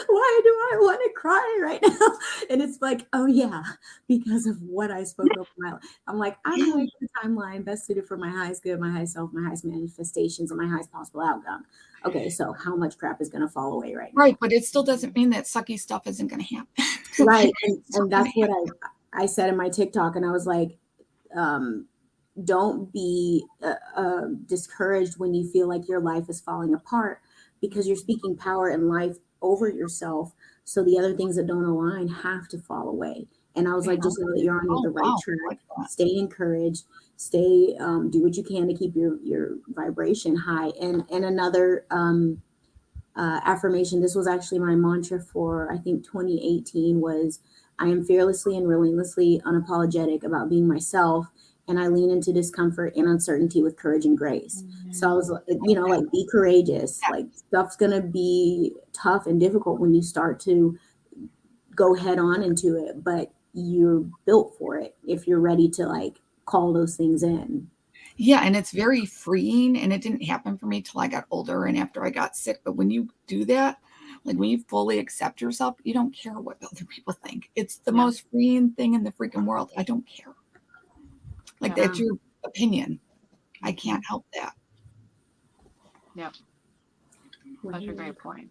S2: why do I want to cry right now? And it's like, oh yeah, because of what I spoke up in my life. I'm like, I'm going to the timeline best suited for my highest good, my highest self, my highest manifestations, and my highest possible outcome. Okay, so how much crap is going to fall away right now?
S1: Right, but it still doesn't mean that sucky stuff isn't going to happen.
S2: Right, and that's what I said in my TikTok, and I was like, don't be discouraged when you feel like your life is falling apart, because you're speaking power and life over yourself. So the other things that don't align have to fall away. And I was like, just know that you're on the right track. Stay encouraged. Stay, do what you can to keep your vibration high. And another affirmation, this was actually my mantra for, I think, 2018 was, I am fearlessly and relentlessly unapologetic about being myself, and I lean into discomfort and uncertainty with courage and grace. So I was, you know, like, be courageous. Like, stuff's going to be tough and difficult when you start to go head on into it, but you're built for it if you're ready to like call those things in.
S1: Yeah, and it's very freeing, and it didn't happen for me till I got older and after I got sick. But when you do that, like when you fully accept yourself, you don't care what other people think. It's the most freeing thing in the freaking world. I don't care. Like that's your opinion. I can't help that.
S3: Yep. That's a great point.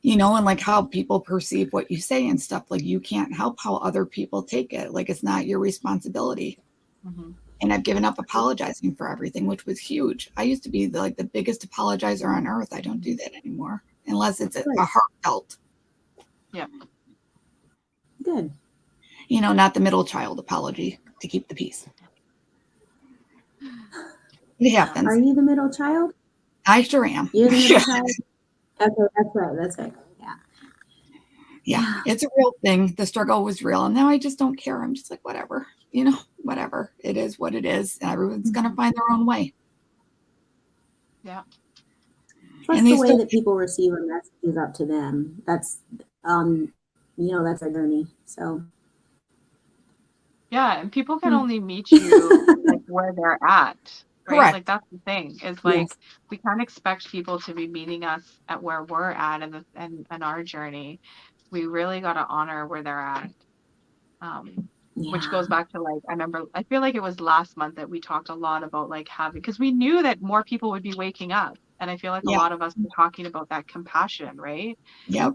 S1: You know, and like how people perceive what you say and stuff, like you can't help how other people take it. Like it's not your responsibility.
S3: Mm-hmm.
S1: And I've given up apologizing for everything, which was huge. I used to be the biggest apologizer on earth. I don't do that anymore unless it's a heartfelt.
S3: Yeah.
S2: Good.
S1: You know, not the middle child apology to keep the peace. It happens.
S2: Are you the middle child?
S1: I sure am.
S2: You're the middle child? Okay, that's right. That's right.
S1: Yeah, it's a real thing. The struggle was real. And now I just don't care. I'm just like, whatever, you know, whatever. It is what it is. And everyone's going to find their own way.
S3: Yeah.
S2: Plus the way that people receive a message is up to them. That's, you know, that's our journey. So.
S3: Yeah. And people can only meet you like where they're at. Right.
S1: Correct.
S3: Like that's the thing is like, we can't expect people to be meeting us at where we're at and our journey. We really got to honor where they're at. Which goes back to like, I feel like it was last month that we talked a lot about like because we knew that more people would be waking up. And I feel like a lot of us were talking about that compassion, right?
S1: Yep.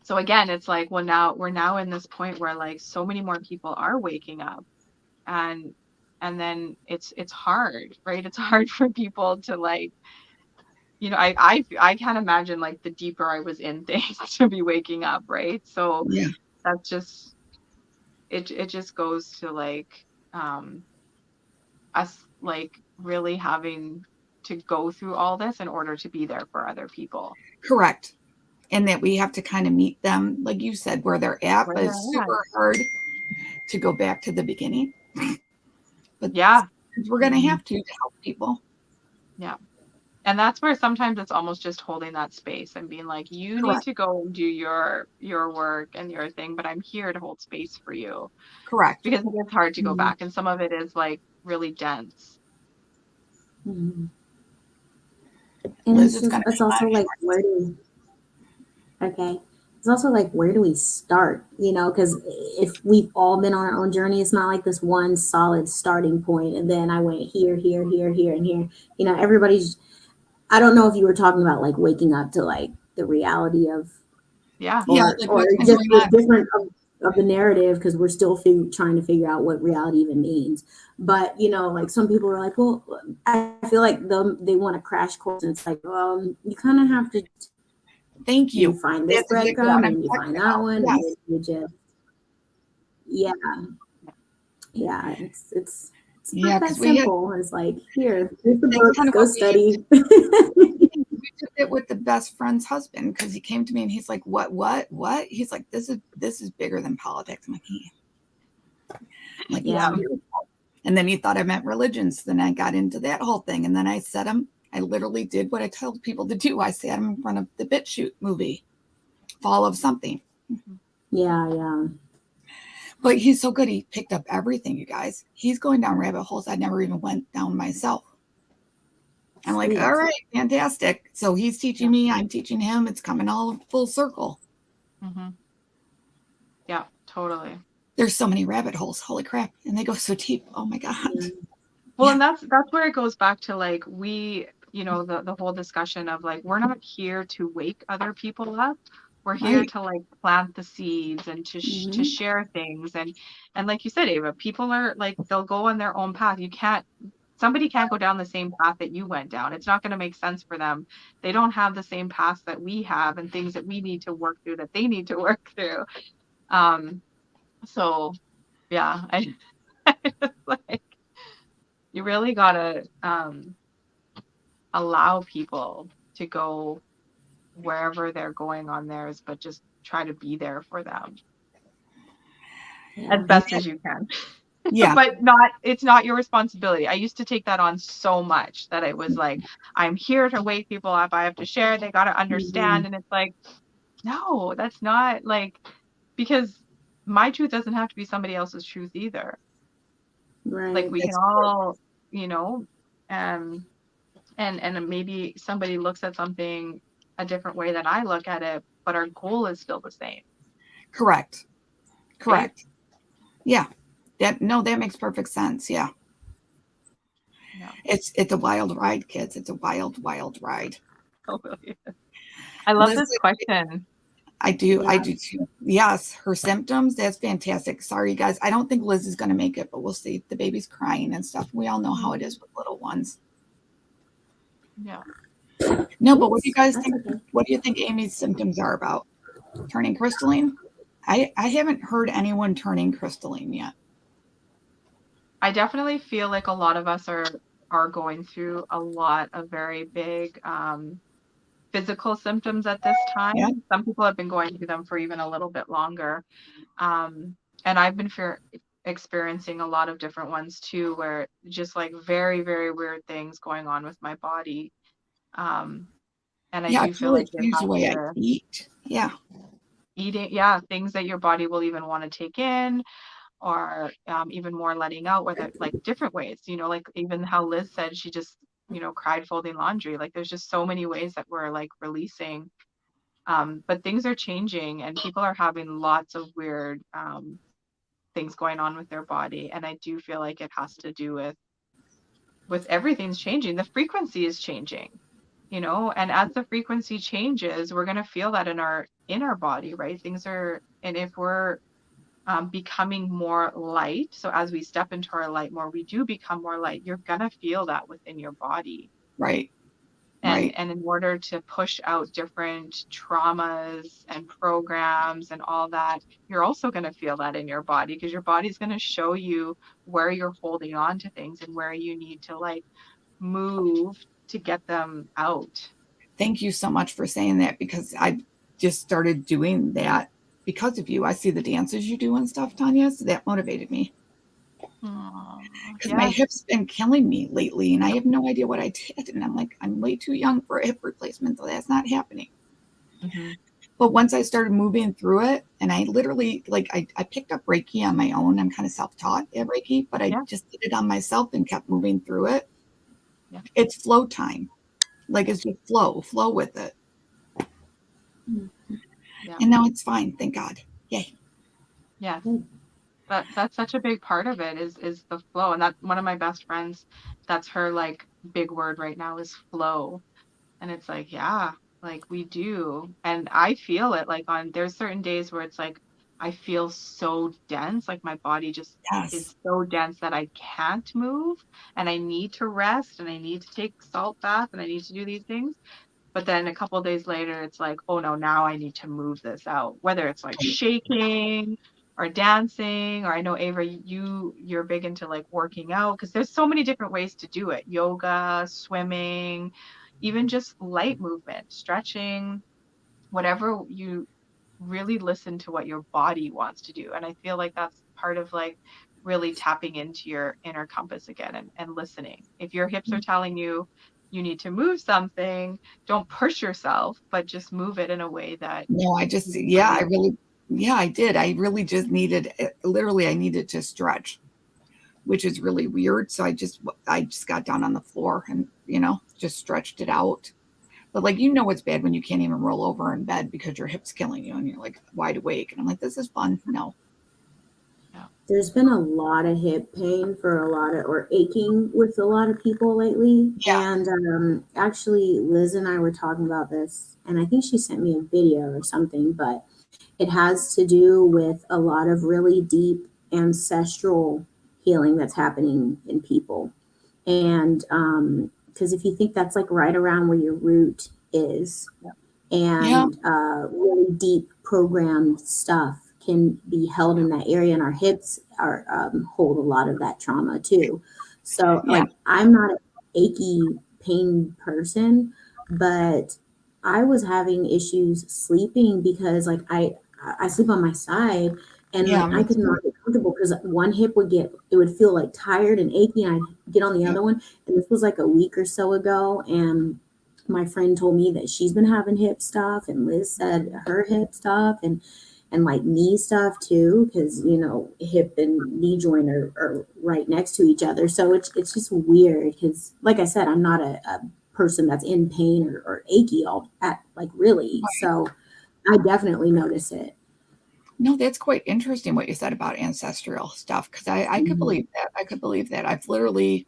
S3: So again, it's like, well, we're now in this point where like so many more people are waking up and then it's hard, right? It's hard for people to like, you know, I can't imagine like the deeper I was in things to be waking up, right? So that's just, it just goes to like us like really having to go through all this in order to be there for other people.
S1: Correct. And that we have to kind of meet them, like you said, where they're at, but it's super hard to go back to the beginning. But we're going to have to help people.
S3: Yeah. And that's where sometimes it's almost just holding that space and being like, you need to go and do your work and your thing, but I'm here to hold space for you.
S1: Correct.
S3: Because it's hard to go back. And some of it is like really dense.
S2: And it's also like, it's also like, where do we start? You know, because if we've all been on our own journey, it's not like this one solid starting point. And then I went here, here, here, here, and here. You know, everybody's, I don't know if you were talking about like waking up to like the reality of, or just the different of the narrative, because we're still trying to figure out what reality even means. But, you know, like some people are like, well, I feel like they want a crash course. And it's like, well, you kind of have to.
S1: Thank you.
S2: You find this breadcrumb and you find that one. Yes. And you just, it's not that simple. It's like, here's the books, go study.
S1: We did it with the best friend's husband because he came to me and he's like, what? He's like, this is bigger than politics. I'm like, yeah. And then he thought I meant religions. Then I got into that whole thing. And then I said I literally did what I told people to do. I sat him in front of the BitChute movie, Fall of Something.
S2: Yeah.
S1: But he's so good. He picked up everything, you guys. He's going down rabbit holes I never even went down myself. I'm like, all right, fantastic. So he's teaching me, I'm teaching him. It's coming all full circle.
S3: Yeah, totally.
S1: There's so many rabbit holes. Holy crap. And they go so deep. Oh my God.
S3: Well, and that's where it goes back to like, we, you know, the whole discussion of like, we're not here to wake other people up. We're here to like plant the seeds and to share things. And like you said, Ava, people are like, they'll go on their own path. Somebody can't go down the same path that you went down. It's not going to make sense for them. They don't have the same paths that we have and things that we need to work through that they need to work through. So yeah, I like, you really got to allow people to go wherever they're going on theirs, but just try to be there for them as best as you can.
S1: Yeah.
S3: But it's not your responsibility. I used to take that on so much that it was like, I'm here to wake people up. I have to share. They got to understand. And it's like, no, that's not like, because my truth doesn't have to be somebody else's truth either.
S2: Right.
S3: Like we can
S1: That's
S3: all, and maybe somebody looks at something a different way than I look at it, but our goal is still the same.
S1: correct.
S3: Right?
S1: Correct. Yeah. That makes perfect sense. Yeah.
S3: Yeah.
S1: It's a wild ride, kids. It's a wild, wild ride.
S3: Totally. I love
S1: Liz,
S3: this question.
S1: I do.
S2: Yeah.
S1: I do too. Yes. Her symptoms. That's fantastic. Sorry, guys. I don't think Liz is going to make it, but we'll see. The baby's crying and stuff. We all know how it is with little ones.
S3: Yeah.
S1: No, but what do you guys
S2: That's
S1: think?
S2: okay.
S1: What do you think Amy's symptoms are about? Turning crystalline? I haven't heard anyone turning crystalline yet.
S3: I definitely feel like a lot of us are going through a lot of very big physical symptoms at this time.
S1: Yeah.
S3: Some people have been going through them for even a little bit longer. And I've been experiencing a lot of different ones too, where just like very, very weird things going on with my body. And I
S1: Yeah,
S3: do
S1: it's
S3: feel
S1: really
S3: like it
S1: changed the
S3: has
S1: way I
S3: to
S1: eat. Yeah.
S3: eating, things that your body will even want to take in, or even more letting out, whether like different ways, like even how Liz said she just, cried folding laundry. Like there's just so many ways that we're like releasing. But things are changing and people are having lots of weird things going on with their body. And I do feel like it has to do with everything's changing. The frequency is changing, and as the frequency changes, we're going to feel that in our body, right? And if we're becoming more light. So as we step into our light more, we do become more light. You're gonna feel that within your body.
S1: Right.
S3: And
S1: Right.
S3: and in order to push out different traumas and programs and all that, you're also gonna feel that in your body, because your body's gonna show you where you're holding on to things and where you need to like move to get them out.
S1: Thank you so much for saying that, because I just started doing that because of you. I see the dances you do and stuff, Tanya. So that motivated me, because my
S3: Yeah.
S1: hip's been killing me lately and I have no idea what I did. And I'm like, I'm way too young for a hip replacement, so that's not happening.
S3: Mm-hmm.
S1: But once I started moving through it, and I literally, like, I picked up Reiki on my own. I'm kind of self-taught at Reiki, but I
S3: Yeah.
S1: just did it on myself and kept moving through it.
S3: Yeah.
S1: It's flow time. Like, it's just flow with it.
S3: Yeah.
S1: And now it's fine. Thank God. Yay.
S3: Yeah. That's such a big part of it is the flow. And that one of my best friends, that's her like big word right now is flow. And it's like, yeah, like we do. And I feel it like there's certain days where it's like I feel so dense, like my body just
S1: Yes.
S3: is so dense that I can't move and I need to rest and I need to take salt bath and I need to do these things. But then a couple of days later, it's like, oh no, now I need to move this out. Whether it's like shaking or dancing, or I know Ava, you're big into like working out, because there's so many different ways to do it. Yoga, swimming, even just light movement, stretching, whatever you really listen to what your body wants to do. And I feel like that's part of like really tapping into your inner compass again and listening. If your hips are telling you you need to move something, don't push yourself, but just move it in a way that
S1: No, I did. I really just needed, literally, I needed to stretch, which is really weird. So I just got down on the floor and, just stretched it out. But like, it's bad when you can't even roll over in bed because your hip's killing you and you're like wide awake. And I'm like, this is fun. No.
S2: There's been a lot of hip pain or aching with a lot of people lately.
S1: Yeah.
S2: And actually, Liz and I were talking about this, and I think she sent me a video or something, but it has to do with a lot of really deep ancestral healing that's happening in people. And because if you think that's like right around where your root is, and really deep programmed stuff can be held in that area, and our hips hold a lot of that trauma too. So like, I'm not an achy pain person, but I was having issues sleeping because like I sleep on my side, and like I could not get comfortable because one hip would feel like tired and achy, and I'd get on the other one. And this was like a week or so ago, and my friend told me that she's been having hip stuff, and Liz said her hip stuff, and and like knee stuff too, because hip and knee joint are right next to each other. So it's just weird because, like I said, I'm not a person that's in pain or achy all at like really.
S1: Right.
S2: So I definitely notice it.
S1: No, that's quite interesting what you said about ancestral stuff, because I could believe that. I could believe that. I've literally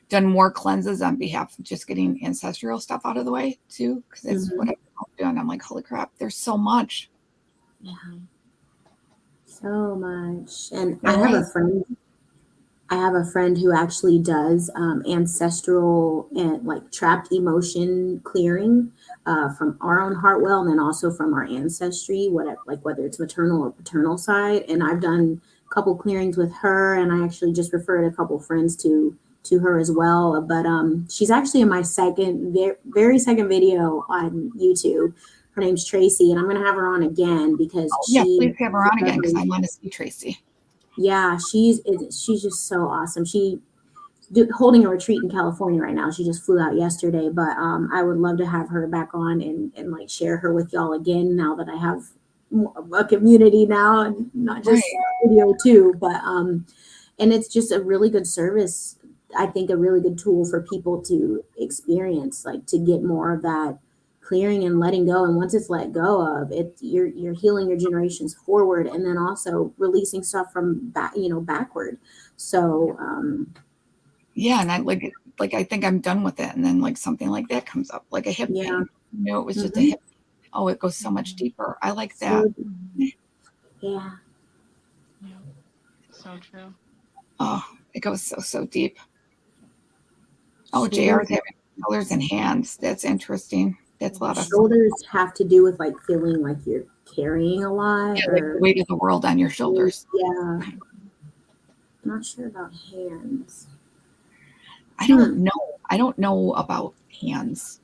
S1: done more cleanses on behalf of just getting ancestral stuff out of the way too, because that's what I've been doing. I'm like, holy crap, there's so much.
S2: Yeah. So much. And
S1: All
S2: I have
S1: right.
S2: a friend who actually does ancestral and like trapped emotion clearing from our own heart well, and then also from our ancestry, whether it's maternal or paternal side. And I've done a couple clearings with her, and I actually just referred a couple friends to her as well. But she's actually in my very second video on YouTube. Her name's Tracy, and I'm going to have her on again because
S1: Please have her on again, because I want to see Tracy.
S2: Yeah, she's just so awesome. Holding a retreat in California right now. She just flew out yesterday, but I would love to have her back on and like share her with y'all again now that I have a community now and not just video too. But and it's just a really good service. I think a really good tool for people to experience, like to get more of that clearing and letting go. And once it's let go of it, you're healing your generations forward, and then also releasing stuff from backward. So
S1: yeah, and I I think I'm done with it, and then like something like that comes up, like a hip pain. It was just a hip. Oh, it goes so much deeper. I like that.
S2: Yeah.
S3: So true.
S1: Oh, it goes so deep. Oh, JR's having shoulders and hands. That's interesting. That's a lot of
S2: shoulders have to do with like feeling like you're carrying a lot,
S1: like the weight of the world on your shoulders.
S2: Yeah. Not sure about hands.
S1: I don't know. I don't know about hands.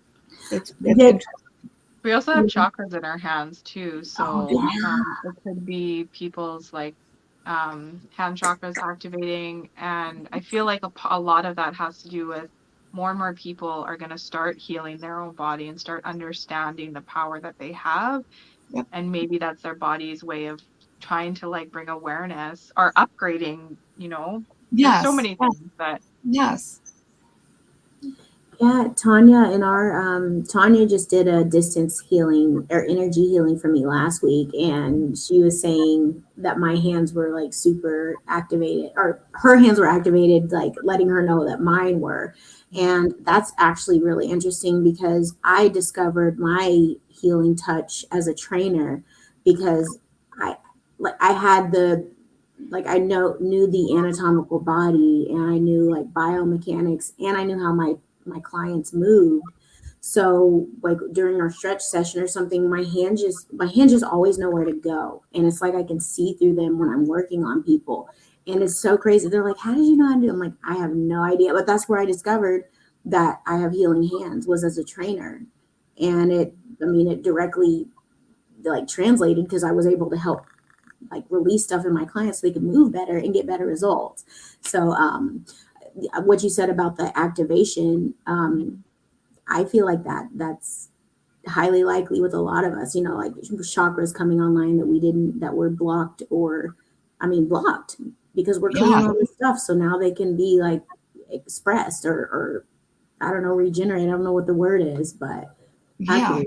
S1: That's
S2: Yeah.
S1: interesting.
S3: We also have chakras in our hands too, so
S2: yeah.
S3: it could be people's like hand chakras activating, and I feel like a lot of that has to do with more and more people are going to start healing their own body and start understanding the power that they have.
S1: Yep.
S3: And maybe that's their body's way of trying to like bring awareness or upgrading,
S1: Yes.
S3: There's so many things that.
S1: Yes.
S2: Yeah, Tanya Tanya just did a distance healing or energy healing for me last week, and she was saying that my hands were like super activated, or her hands were activated, like letting her know that mine were. And that's actually really interesting because I discovered my healing touch as a trainer because I had I knew the anatomical body, and I knew like biomechanics, and I knew how my clients moved. So like during our stretch session or something, my hands just always know where to go. And it's like I can see through them when I'm working on people. And it's so crazy. They're like, how did you know how to do it? I'm like, I have no idea. But that's where I discovered that I have healing hands, was as a trainer. And it directly like translated because I was able to help like release stuff in my clients so they could move better and get better results. So what you said about the activation, I feel like that's highly likely with a lot of us, like chakras coming online that were blocked blocked because we're cleaning all this stuff. So now they can be like expressed or I don't know, regenerate. I don't know what the word is, but
S1: yeah.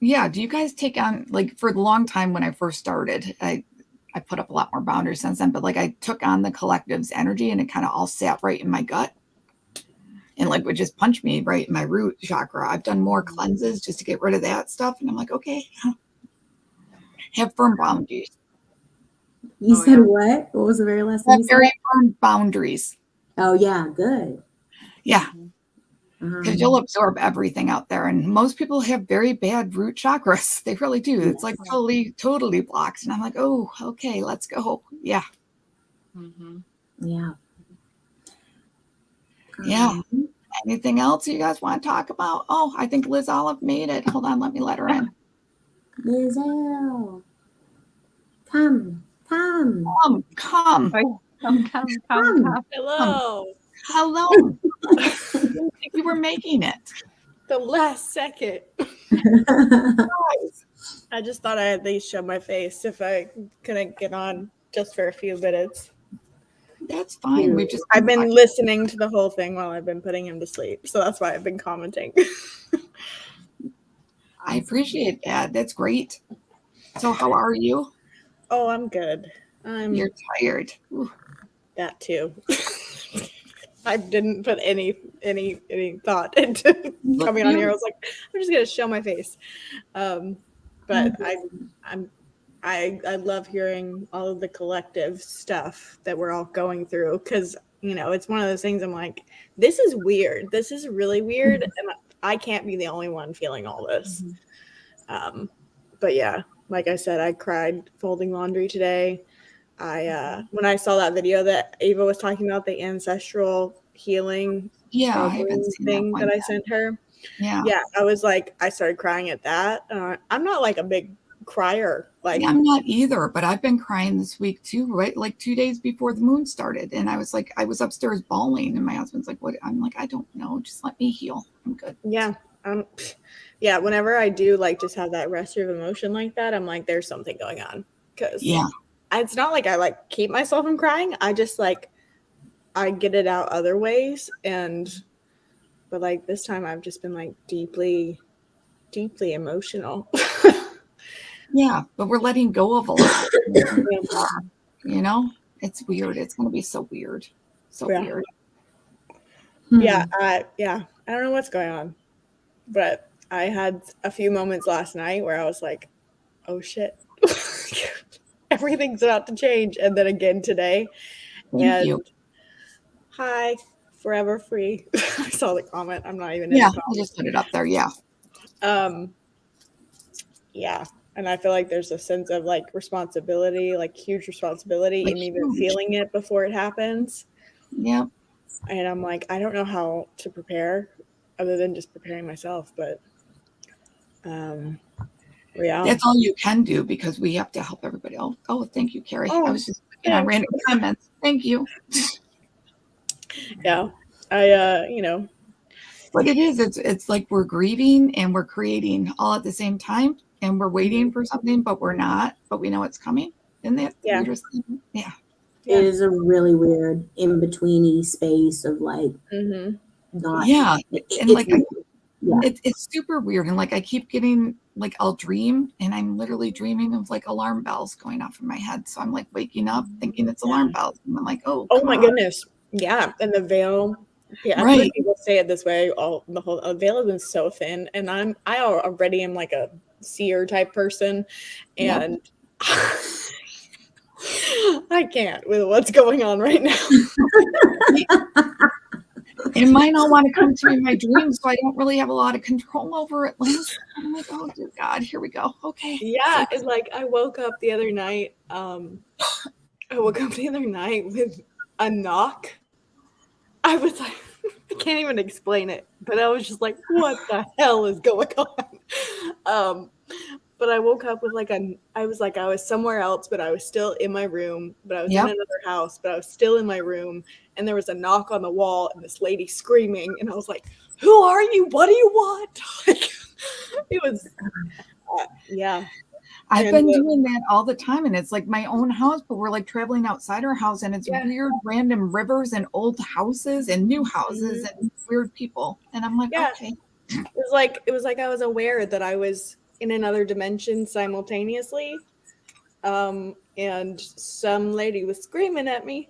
S1: Do you guys take on, like, for a long time when I first started, I put up a lot more boundaries since then, but like I took on the collective's energy and it kind of all sat right in my gut and like would just punch me right in my root chakra. I've done more cleanses just to get rid of that stuff. And I'm like, okay, have firm boundaries.
S2: You said what? What was the very last thing you said?
S1: Very firm boundaries.
S2: Oh yeah, good.
S1: Yeah. Because you'll absorb everything out there. And most people have very bad root chakras. They really do. It's like totally blocked. And I'm like, oh, okay, let's go. Yeah.
S3: Mm-hmm.
S2: Yeah.
S1: Yeah. Anything else you guys want to talk about? Oh, I think Liz Olive made it. Hold on, let me let her in.
S2: Lizelle. Come.
S1: Come. Hello. You were making it.
S4: The last second. I just thought I'd at least show my face if I couldn't get on just for a few minutes.
S1: That's fine. We've just
S4: I've been listening to the whole thing while I've been putting him to sleep, so that's why I've been commenting.
S1: I appreciate that. That's great. So how are you?
S4: Oh, I'm good.
S1: You're tired. Ooh.
S4: That too. I didn't put any thought into coming on here. I was like, I'm just gonna show my face. But I love hearing all of the collective stuff that we're all going through, because it's one of those things I'm like, this is weird. This is really weird, and I can't be the only one feeling all this. But yeah, like I said, I cried folding laundry today. When I saw that video that Ava was talking about, the ancestral healing
S1: I haven't seen
S4: thing that I sent her. Yeah, I was like, I started crying at that. I'm not like a big crier. Like,
S1: I'm not either, but I've been crying this week too, right? Like 2 days before the moon started. And I was upstairs bawling, and my husband's like, what? I'm like, I don't know. Just let me heal. I'm good.
S4: Yeah. Yeah. Whenever I do like just have that rush of emotion like that, I'm like, there's something going on. Because it's not like I like keep myself from crying. I just like, I get it out other ways. But like this time I've just been like deeply, deeply emotional.
S1: Yeah, but we're letting go of a lot. It's weird. It's going to be so weird. Weird.
S4: Yeah. I don't know what's going on, but I had a few moments last night where I was like, oh shit, everything's about to change. And then again today.
S1: Thank you.
S4: Hi, forever free. I saw the comment. I'm not even
S1: in the comment. I just put it up there. Yeah.
S4: Yeah. And I feel like there's a sense of like responsibility, like huge responsibility, and even feeling it before it happens.
S1: Yeah.
S4: And I'm like, I don't know how to prepare other than just preparing myself. But yeah.
S1: That's all you can do, because we have to help everybody else. Oh, thank you, Carrie. I was just looking at random comments. Thank you.
S4: Yeah.
S1: But it is. It's like we're grieving and we're creating all at the same time. And we're waiting for something, but we're not. But we know it's coming. And that's the weirdest thing. Yeah.
S2: It is a really weird in-betweeny space of like not.
S1: Yeah. It's super weird. And like I keep getting like I'll dream, and I'm literally dreaming of like alarm bells going off in my head. So I'm like waking up thinking it's alarm bells. And I'm like, oh
S4: my goodness. Yeah. And the veil. Yeah, I've heard people say it this way. The veil has been so thin, and I already am like a seer type person, and I can't with what's going on right now.
S1: It might not want to come to me in my dreams, so I don't really have a lot of control over it. I'm like, oh dear God, here we go. Okay.
S4: Yeah, it's like I woke up the other night. With a knock. I was like, I can't even explain it, but I was just like, what the hell is going on? But I woke up with I was somewhere else, but I was still in my room, but I was in another house, but I was still in my room, and there was a knock on the wall and this lady screaming, and I was like, who are you? What do you want? It was,
S1: I've been doing that all the time, and it's like my own house, but we're like traveling outside our house, and it's weird random rivers and old houses and new houses and weird people. And I'm like, okay.
S4: It was like I was aware that I was in another dimension simultaneously. And some lady was screaming at me.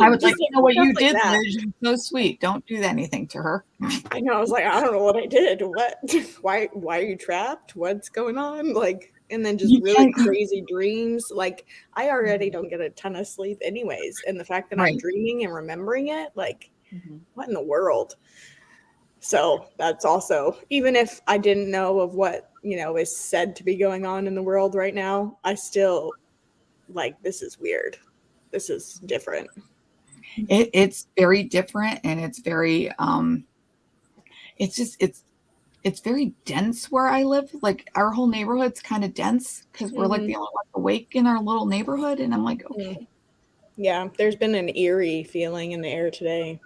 S1: I was like, you know what you did, Liz? You're so sweet. Don't do anything to her.
S4: I know. I was like, I don't know what I did. What? Why are you trapped? What's going on? Like, and then just really crazy dreams. Like, I already don't get a ton of sleep anyways. And the fact that I'm dreaming and remembering it, like, what in the world? So that's also, even if I didn't know of what, is said to be going on in the world right now, I still like, this is weird. This is different.
S1: It's very different, and it's very it's very dense where I live. Like our whole neighborhood's kind of dense because we're like the only ones awake in our little neighborhood, and I'm like, okay.
S4: Yeah, there's been an eerie feeling in the air today.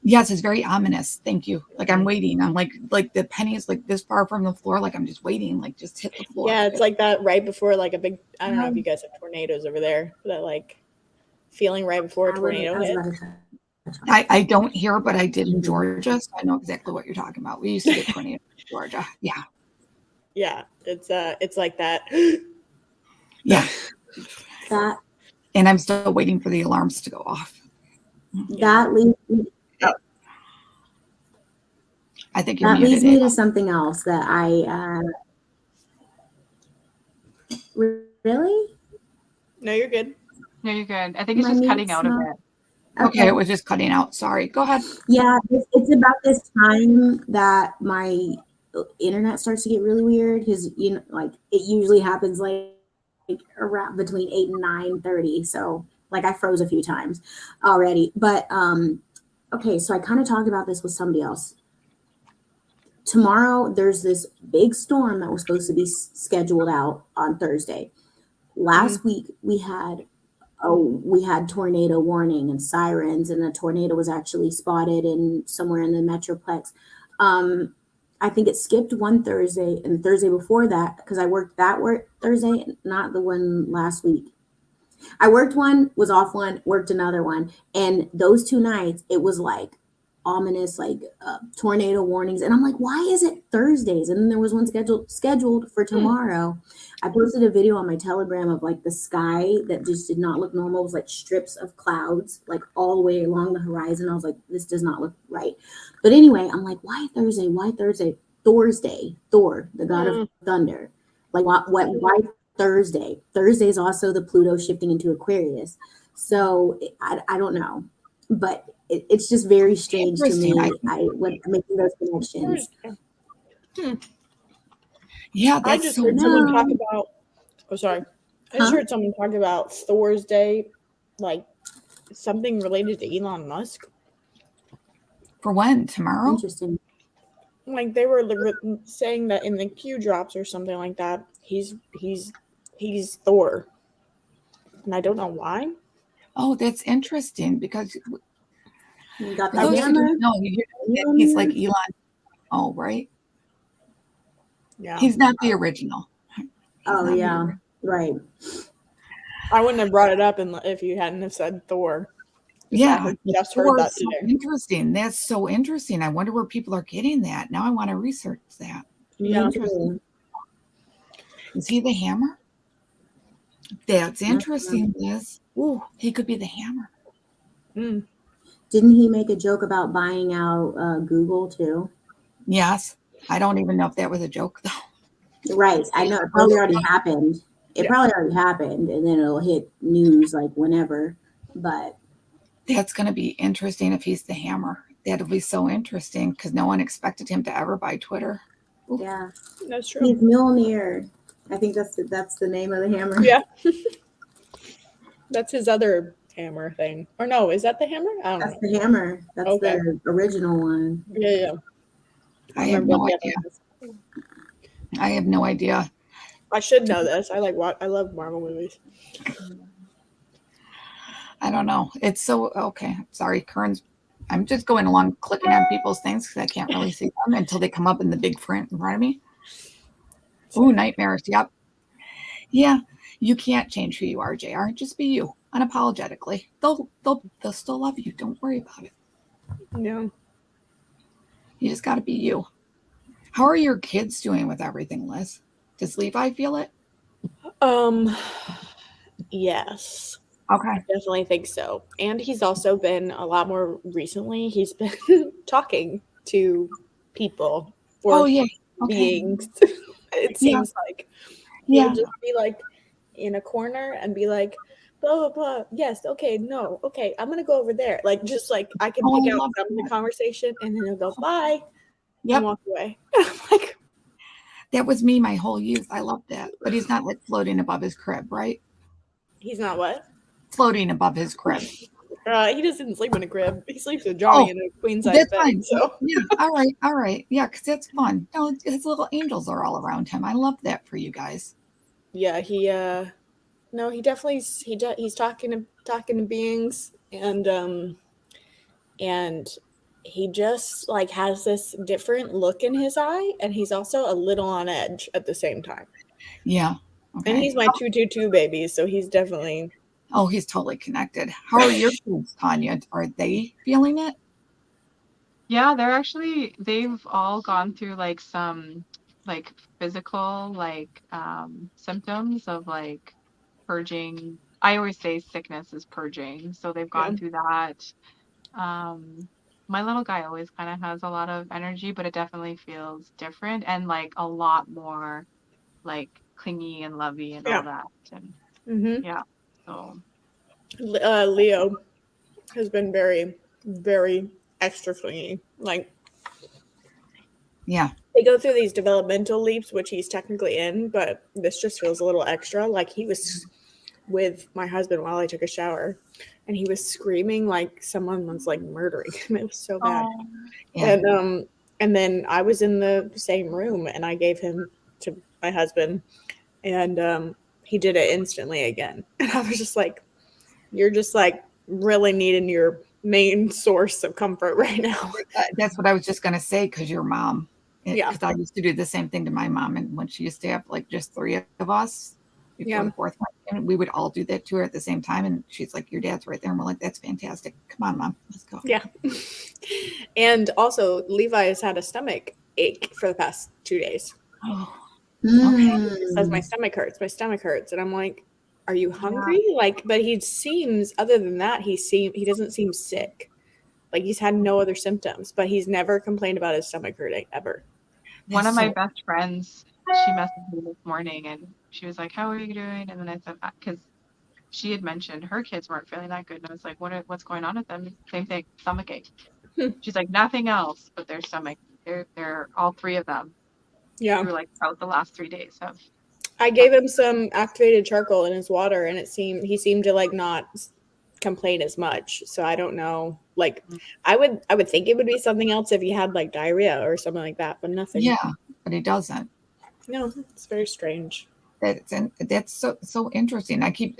S1: Yes, it's very ominous. Thank you. Like I'm waiting. I'm like the penny is like this far from the floor. Like I'm just waiting. Like just hit the floor.
S4: Yeah, it's like that right before like a big. I don't know if you guys have tornadoes over there. That like feeling right before a tornado hit.
S1: I don't hear, but I did in Georgia, so I know exactly what you're talking about. We used to get tornadoes in Georgia. Yeah.
S4: Yeah, it's like that.
S1: Yeah.
S2: That
S1: And I'm still waiting for the alarms to go off.
S2: that leads me,
S1: I think you're
S2: that
S1: muted.
S2: leads me to something else that I really.
S4: No, you're good.
S3: No, you're good. I think it's
S2: My
S3: just cutting
S2: mute's
S3: out a
S2: not-
S3: bit.
S1: Okay, it was just cutting out. Sorry. Go ahead.
S2: Yeah, it's about this time that my internet starts to get really weird because like it usually happens like around between 8 and 9:30. So like I froze a few times already. But okay, so I kind of talked about this with somebody else. Tomorrow there's this big storm that was supposed to be scheduled out on Thursday. Last week we had tornado warning and sirens, and a tornado was actually spotted in somewhere in the metroplex. I think it skipped one Thursday, and the Thursday before that, because I worked that Thursday, not the one last week. I worked one, was off one, worked another one, and those 2 nights it was like ominous, like tornado warnings, and I'm like, why is it Thursdays? And then there was one scheduled for tomorrow. I posted a video on my Telegram of like the sky that just did not look normal. It was like strips of clouds like all the way along the horizon. I was like, this does not look right. But anyway, I'm like, why Thursday? Why Thursday? Thor, the god of thunder. Like why Thursday? Thursday is also the Pluto shifting into Aquarius. So I don't know, but it's just very strange to me. I went making those connections.
S1: Yeah,
S4: I just heard someone talk about. Oh, sorry. I just heard someone talk about Thor's Day, like something related to Elon Musk.
S1: For when? Tomorrow?
S2: Interesting.
S4: Like they were saying that in the Q drops or something like that. He's Thor, and I don't know why.
S1: Oh, that's interesting because
S2: You got
S1: for
S2: that
S1: those who
S2: hammer.
S1: don't know, he's like Elon. Oh, right.
S4: Yeah,
S1: He's not the original.
S2: Oh yeah, right.
S4: I wouldn't have brought it up if you hadn't have said Thor.
S1: Yeah,
S4: I just heard that
S1: so
S4: today.
S1: interesting. That's so interesting. I wonder where people are getting that. Now I want to research that.
S4: Yeah.
S1: Interesting. Is he the hammer? That's interesting, Liz. Ooh, he could be the hammer.
S2: Didn't he make a joke about buying out Google too?
S1: Yes. I don't even know if that was a joke though.
S2: Right. I know it probably already happened. It probably already happened, and then it'll hit news like whenever. But
S1: that's going to be interesting if he's the hammer. That'll be so interesting because no one expected him to ever buy Twitter.
S2: Ooh. Yeah,
S4: that's true.
S2: He's Mjolnir. I think that's the name of the hammer.
S4: Yeah, that's his other hammer thing. Or no, is that the hammer? I don't know.
S2: That's the hammer. That's the original one.
S4: Yeah.
S1: I have no idea. I have no idea.
S4: I should know this. I love Marvel movies.
S1: I don't know. It's so okay. Sorry, Kern's. I'm just going along clicking on people's things because I can't really see them until they come up in the big print in front of me. Ooh, nightmares. Yep. Yeah, you can't change who you are, JR. Just be you, unapologetically. They'll still love you. Don't worry about it.
S4: Yeah.
S1: You just got to be you. How are your kids doing with everything, Liz? Does Levi feel it?
S4: Yes.
S1: Okay.
S4: I definitely think so. And he's also been a lot more recently. He's been talking to people or beings. It seems like he would just be like in a corner and be like, blah, blah, blah. Yes. Okay. No. Okay. I'm going to go over there. Like, just like I can pick out some of the conversation and then he'll go, bye. And walk away. I'm like,
S1: that was me my whole youth. I loved that. But he's not like floating above his crib, right?
S4: He's not what?
S1: Floating above his crib.
S4: He doesn't sleep in a crib. He sleeps with Johnny in a queen size bed.
S1: Fine.
S4: So.
S1: Yeah. All right. Yeah, because that's fun. No, his little angels are all around him. I love that for you guys.
S4: Yeah, he definitely he's talking to beings and he just like has this different look in his eye, and he's also a little on edge at the same time.
S1: Yeah. Okay.
S4: And he's my 222 baby, so he's definitely.
S1: Oh, he's totally connected. How are your kids, Tanya? Are they feeling it?
S3: Yeah, they've all gone through like some like physical like symptoms of like purging. I always say sickness is purging. So they've gone through that. My little guy always kind of has a lot of energy, but it definitely feels different and like a lot more like clingy and lovey and all that. And yeah, so
S4: Leo has been very, very extra clingy. Like,
S1: yeah,
S4: they go through these developmental leaps, which he's technically in, but this just feels a little extra. Like, he was with my husband while I took a shower, and he was screaming like someone was like murdering him. It was so bad.
S1: yeah.
S4: And then I was in the same room, and I gave him to my husband, and he did it instantly again. And I was just like, you're just like really needing your main source of comfort right now.
S1: That's what I was just going to say, because your mom.
S4: Yeah.
S1: Because I used to do the same thing to my mom. And when she used to have like just 3 of us before the fourth one, and we would all do that to her at the same time. And she's like, your dad's right there. And we're like, that's fantastic. Come on, Mom. Let's go.
S4: Yeah. And also, Levi has had a stomach ache for the past 2 days.
S1: Oh,
S4: Okay. He says, my stomach hurts. My stomach hurts. And I'm like, are you hungry?
S3: Yeah.
S4: Like, but he seems, other than that, he doesn't seem sick. Like, he's had no other symptoms, but he's never complained about his stomach hurting ever.
S3: One of my best friends, she messaged me this morning and she was like, how are you doing? And then I said, because she had mentioned her kids weren't feeling that good. And I was like, what's going on with them? Same thing, stomach ache. She's like, nothing else but their stomach. They're all 3 of them.
S4: Yeah.
S3: Through like throughout the last 3 days. So
S4: I gave him some activated charcoal in his water, and he seemed to like not complain as much. So I don't know. Like, I would think it would be something else if he had like diarrhea or something like that, but nothing.
S1: Yeah, but he doesn't.
S4: No, it's very strange.
S1: That's so interesting. I keep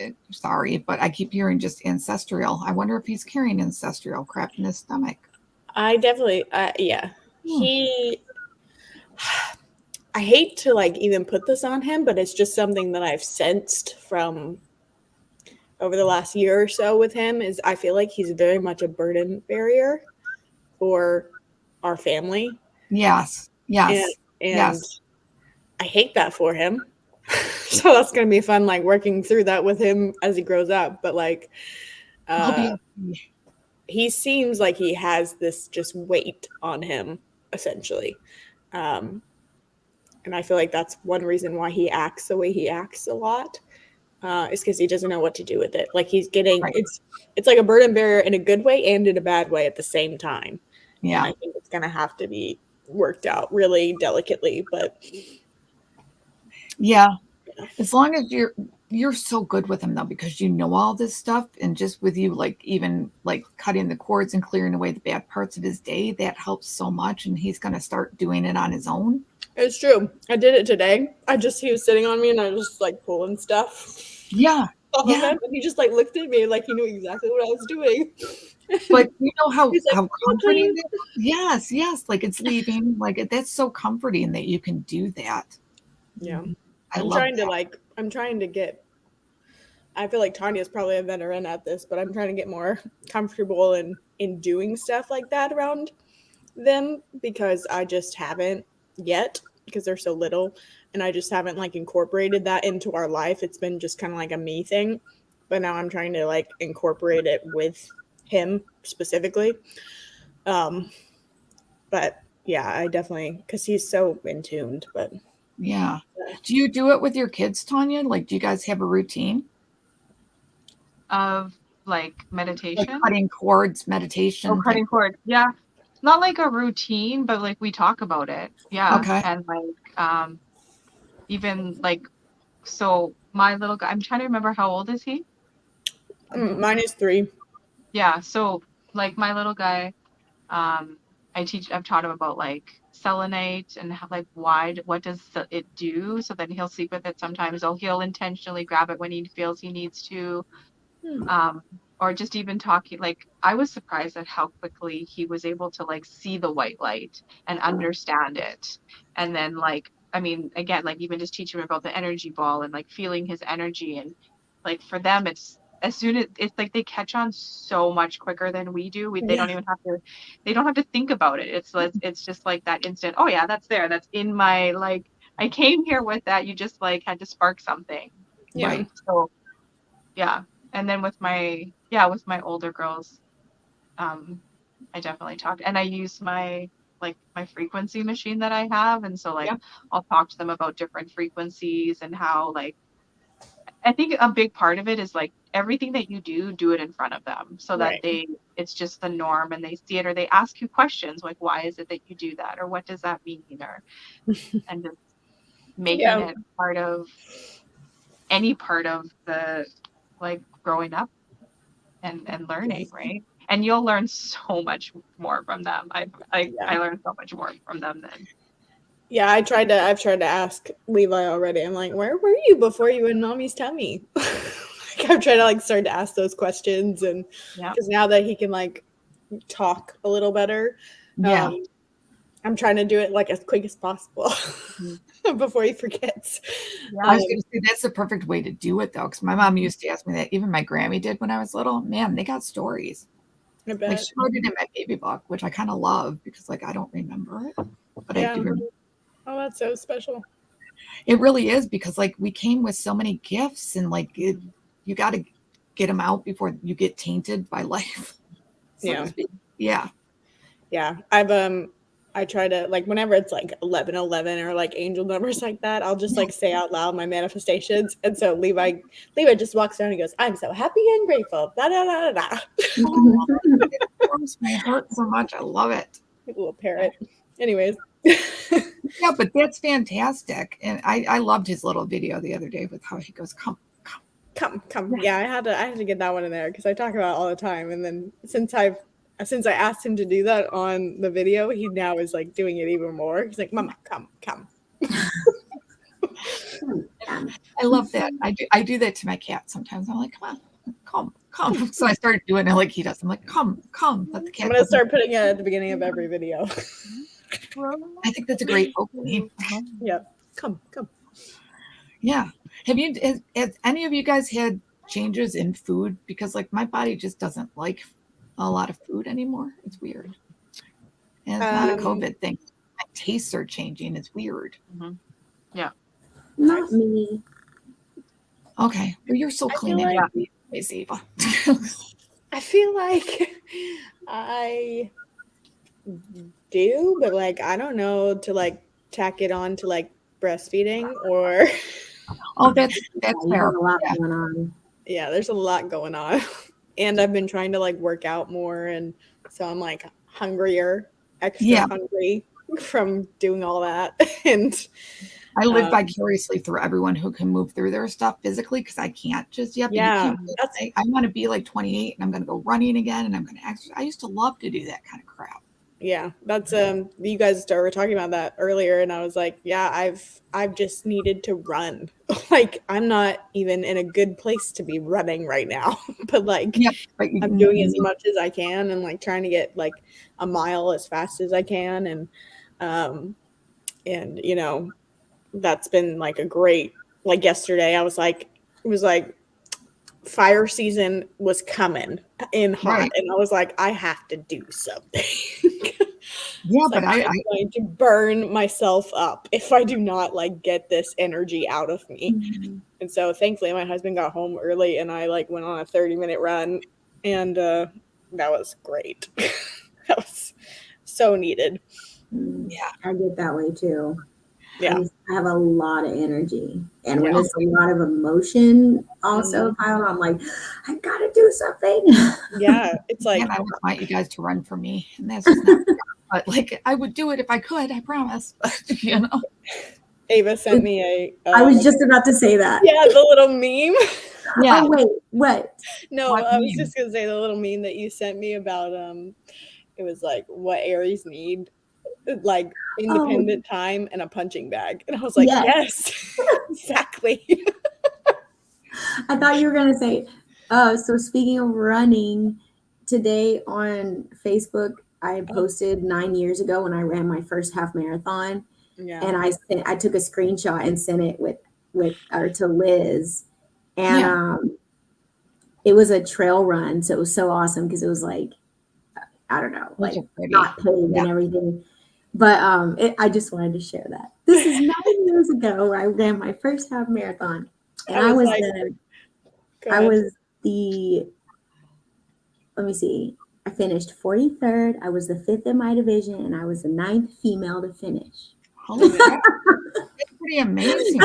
S1: hearing just ancestral. I wonder if he's carrying ancestral crap in his stomach.
S4: I definitely, yeah. I hate to like even put this on him, but it's just something that I've sensed from over the last year or so with him is I feel like he's very much a burden barrier for our family.
S1: Yes.
S4: And I hate that for him. So that's going to be fun, like working through that with him as he grows up. But like, he seems like he has this just weight on him, essentially. And I feel like that's one reason why he acts the way he acts a lot, is because he doesn't know what to do with it. Like he's getting, it's like a burden barrier in a good way and in a bad way at the same time.
S1: Yeah.
S4: And I think it's going to have to be worked out really delicately, but.
S1: Yeah. As long as you're so good with him though, because you know all this stuff, and just with you, like even like cutting the cords and clearing away the bad parts of his day, that helps so much. And he's going to start doing it on his own.
S4: It's true. I did it today. He was sitting on me and I was just like pulling stuff.
S1: Yeah.
S4: Off of him, and he just like looked at me like he knew exactly what I was doing.
S1: But you know how
S4: like,
S1: comforting that is? Yes. Like it's leaving. Like that's so comforting that you can do that.
S4: Yeah.
S1: I'm
S4: trying to get, I feel like Tanya's probably a veteran at this, but I'm trying to get more comfortable in doing stuff like that around them, because I just haven't yet, because they're so little, and I just haven't like incorporated that into our life. It's been just kind of like a me thing, but now I'm trying to like incorporate it with him specifically. But yeah, I definitely, because he's so in tuned, but
S1: yeah. Do you do it with your kids, Tanya? Like, do you guys have a routine
S3: of like meditation?
S1: Like cutting cords, meditation.
S3: Oh, cutting cords. Yeah. Not like a routine, but like we talk about it. Yeah.
S1: Okay.
S3: And like even like, so my little guy, I'm trying to remember, how old is he?
S4: Mine is 3.
S3: Yeah. So like my little guy, I've taught him about like selenite and how, like what does it do? So then he'll sleep with it sometimes, or he'll intentionally grab it when he feels he needs to. Or just even talking, like I was surprised at how quickly he was able to like see the white light and understand it. And then like, I mean, again, like even just teaching him about the energy ball and like feeling his energy, and like for them it's as soon as it's like they catch on so much quicker than we do. They don't even have to, they don't have to think about it. It's just like that instant, oh yeah, that's there, that's in my, like I came here with that, you just like had to spark something. Right. So yeah. And then with my older girls, I definitely talked, and I use my frequency machine that I have. And so like I'll talk to them about different frequencies and how, like, I think a big part of it is like everything that you do it in front of them so that it's just the norm and they see it, or they ask you questions like, why is it that you do that? Or what does that mean? Or, and just making it part of any part of the, like, growing up and learning, right? And you'll learn so much more from them. I learned so much more from them than.
S4: Yeah, I've tried to ask Levi already. I'm like, where were you before you were in mommy's tummy? Like, I've tried to like start to ask those questions, and because now that he can like talk a little better, I'm trying to do it like as quick as possible before he forgets.
S1: I was going to say that's the perfect way to do it though, because my mom used to ask me that. Even my Grammy did when I was little. Man, they got stories.
S4: I bet.
S1: Like she wrote it in my baby book, which I kind of love because like I don't remember it, but I do remember.
S4: Oh, that's so special.
S1: It really is, because like we came with so many gifts, and like you got to get them out before you get tainted by life. Yeah.
S4: I try to, like, whenever it's like 1111 or like angel numbers like that, I'll just like say out loud my manifestations. And so Levi just walks down and goes, "I'm so happy and grateful." Da da da da.
S1: It warms my heart so much. I love it.
S4: Like a little parrot. Anyways.
S1: Yeah, but that's fantastic. And I loved his little video the other day with how he goes, come.
S4: Yeah, I had to get that one in there because I talk about it all the time. And then since I asked him to do that on the video, he now is like doing it even more. He's like, "Mama, come."
S1: I love that. I do that to my cat sometimes. I'm like, come. So I started doing it like he does. I'm like, come. But the cat,
S4: I'm gonna start putting it at the beginning of every video.
S1: I think that's a great opening.
S4: Yeah. Come.
S1: Yeah. Has any of you guys had changes in food? Because like my body just doesn't like a lot of food anymore. It's weird. And it's not a COVID thing. My tastes are changing. It's weird.
S3: Mm-hmm. Yeah.
S2: Not me.
S1: Okay. Well, you're so clean. Eva.
S4: I feel like I do, but like I don't know to like tack it on to like breastfeeding or.
S1: Oh, that's fair.
S2: A lot going on.
S4: Yeah, there's a lot going on, and I've been trying to like work out more, and so I'm like extra hungry from doing all that. And
S1: I live vicariously through everyone who can move through their stuff physically, because I can't just yet.
S4: Yeah,
S1: I want to be like 28 and I'm going to go running again and I'm going to exercise. I used to love to do that kind of crap.
S4: Yeah, that's you guys were talking about that earlier, and I was like, yeah, I've just needed to run. Like I'm not even in a good place to be running right now, but like I'm doing as much as I can and like trying to get like a mile as fast as I can, and you know, that's been like a great, like yesterday I was like, it was like fire season was coming in hot, and I was like, I have to do something.
S1: Yeah,
S4: but I'm going to burn myself up if I do not like get this energy out of me. Mm-hmm. And so thankfully my husband got home early and I like went on a 30-minute run, and that was great. That was so needed.
S2: Yeah, I get that way too.
S4: Yeah,
S2: I have a lot of energy, and when it's a lot of emotion also pile, I'm like, I gotta do something.
S4: Yeah, it's like
S1: I would want you guys to run for me, and that's just not. But like I would do it if I could, I promise. You know,
S4: Ava sent me
S2: I was just about to say that.
S4: Yeah, the little meme.
S2: Yeah. Oh wait, what?
S4: No, I was just gonna say the little meme that you sent me about. It was like what Aries need. Like independent time and a punching bag, and I was like, yes. Exactly.
S2: I thought you were gonna say So speaking of running, today on Facebook, I posted 9 years ago when I ran my first half marathon,
S4: Yeah.
S2: and I took a screenshot and sent it to Liz, and it was a trail run, so it was so awesome because it was like, I don't know, like not paved and everything. But I just wanted to share that. This is 9 years ago where I ran my first half marathon, and I was let me see, I finished 43rd. I was the 5th in my division, and I was the 9th female to finish.
S1: Holy crap. That's pretty amazing.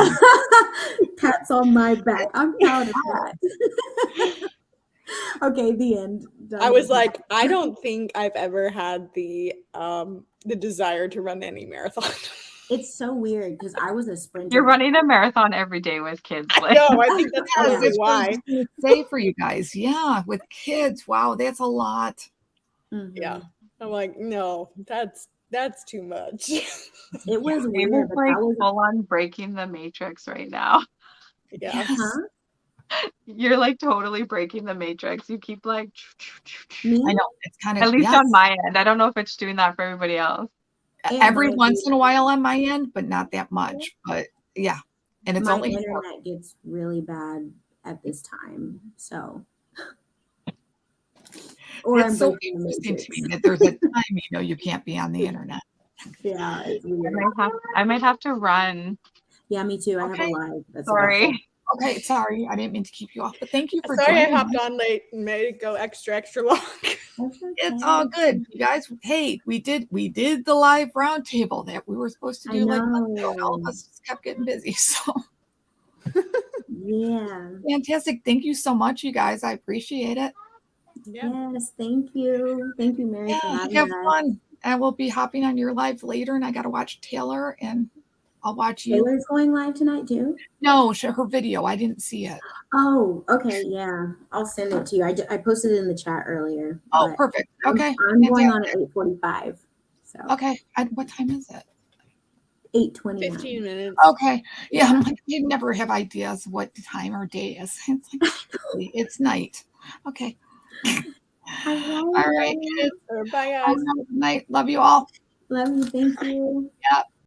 S2: Pats on my back. I'm proud of that. Okay, the end. Done.
S4: I was like, I don't think I've ever had the desire to run any marathon.
S2: It's so weird because I was a sprinter.
S3: You're running a marathon every day with kids.
S4: No, I think that's probably why.
S1: Say for you guys, yeah, with kids. Wow, that's a lot.
S2: Mm-hmm.
S4: Yeah, I'm like, no, that's too much.
S2: It was weird.
S3: It's like full on breaking the matrix right now.
S4: Yeah.
S2: Huh?
S3: You're like totally breaking the matrix. You keep like.
S2: Me?
S1: I know it's kind of
S3: at least on my end. I don't know if it's doing that for everybody else.
S1: Every once in a while on my end, but not that much. But yeah, and it's
S2: my
S1: only
S2: internet gets really bad at this time, so. Or
S1: it's so interesting to me that there's a time you can't be on the internet.
S2: Yeah, it's weird.
S3: I might have to run.
S2: Yeah, me too. I have a live. That's
S3: sorry.
S1: Okay, sorry. I didn't mean to keep you off, but thank you for
S4: Sorry,
S1: joining.
S4: I hopped on late and made it go extra long.
S1: It's all good, you guys. Hey, we did the live roundtable that we were supposed to do like months ago, and all of us just kept getting busy. So
S2: yeah,
S1: fantastic. Thank you so much, you guys. I appreciate it.
S4: Yeah.
S2: Yes, thank you, Mary, for having
S1: have
S2: us.
S1: fun. I will be hopping on your live later, and I got to watch Taylor, and I'll watch you.
S2: Taylor's going live tonight too?
S1: No, her video. I didn't see it.
S2: Oh, okay, yeah. I'll send it to you. I posted it in the chat earlier.
S1: Oh, perfect. Okay.
S2: I'm going on at 8:45. So
S1: okay. What time is it?
S2: 8:29.
S4: 15 minutes.
S1: Okay. Yeah, I'm like, you never have ideas what time or day is. It's like it's night. Okay. All right.
S4: Bye, guys.
S1: Good night. Love you all.
S2: Love you. Thank you.
S1: Yeah.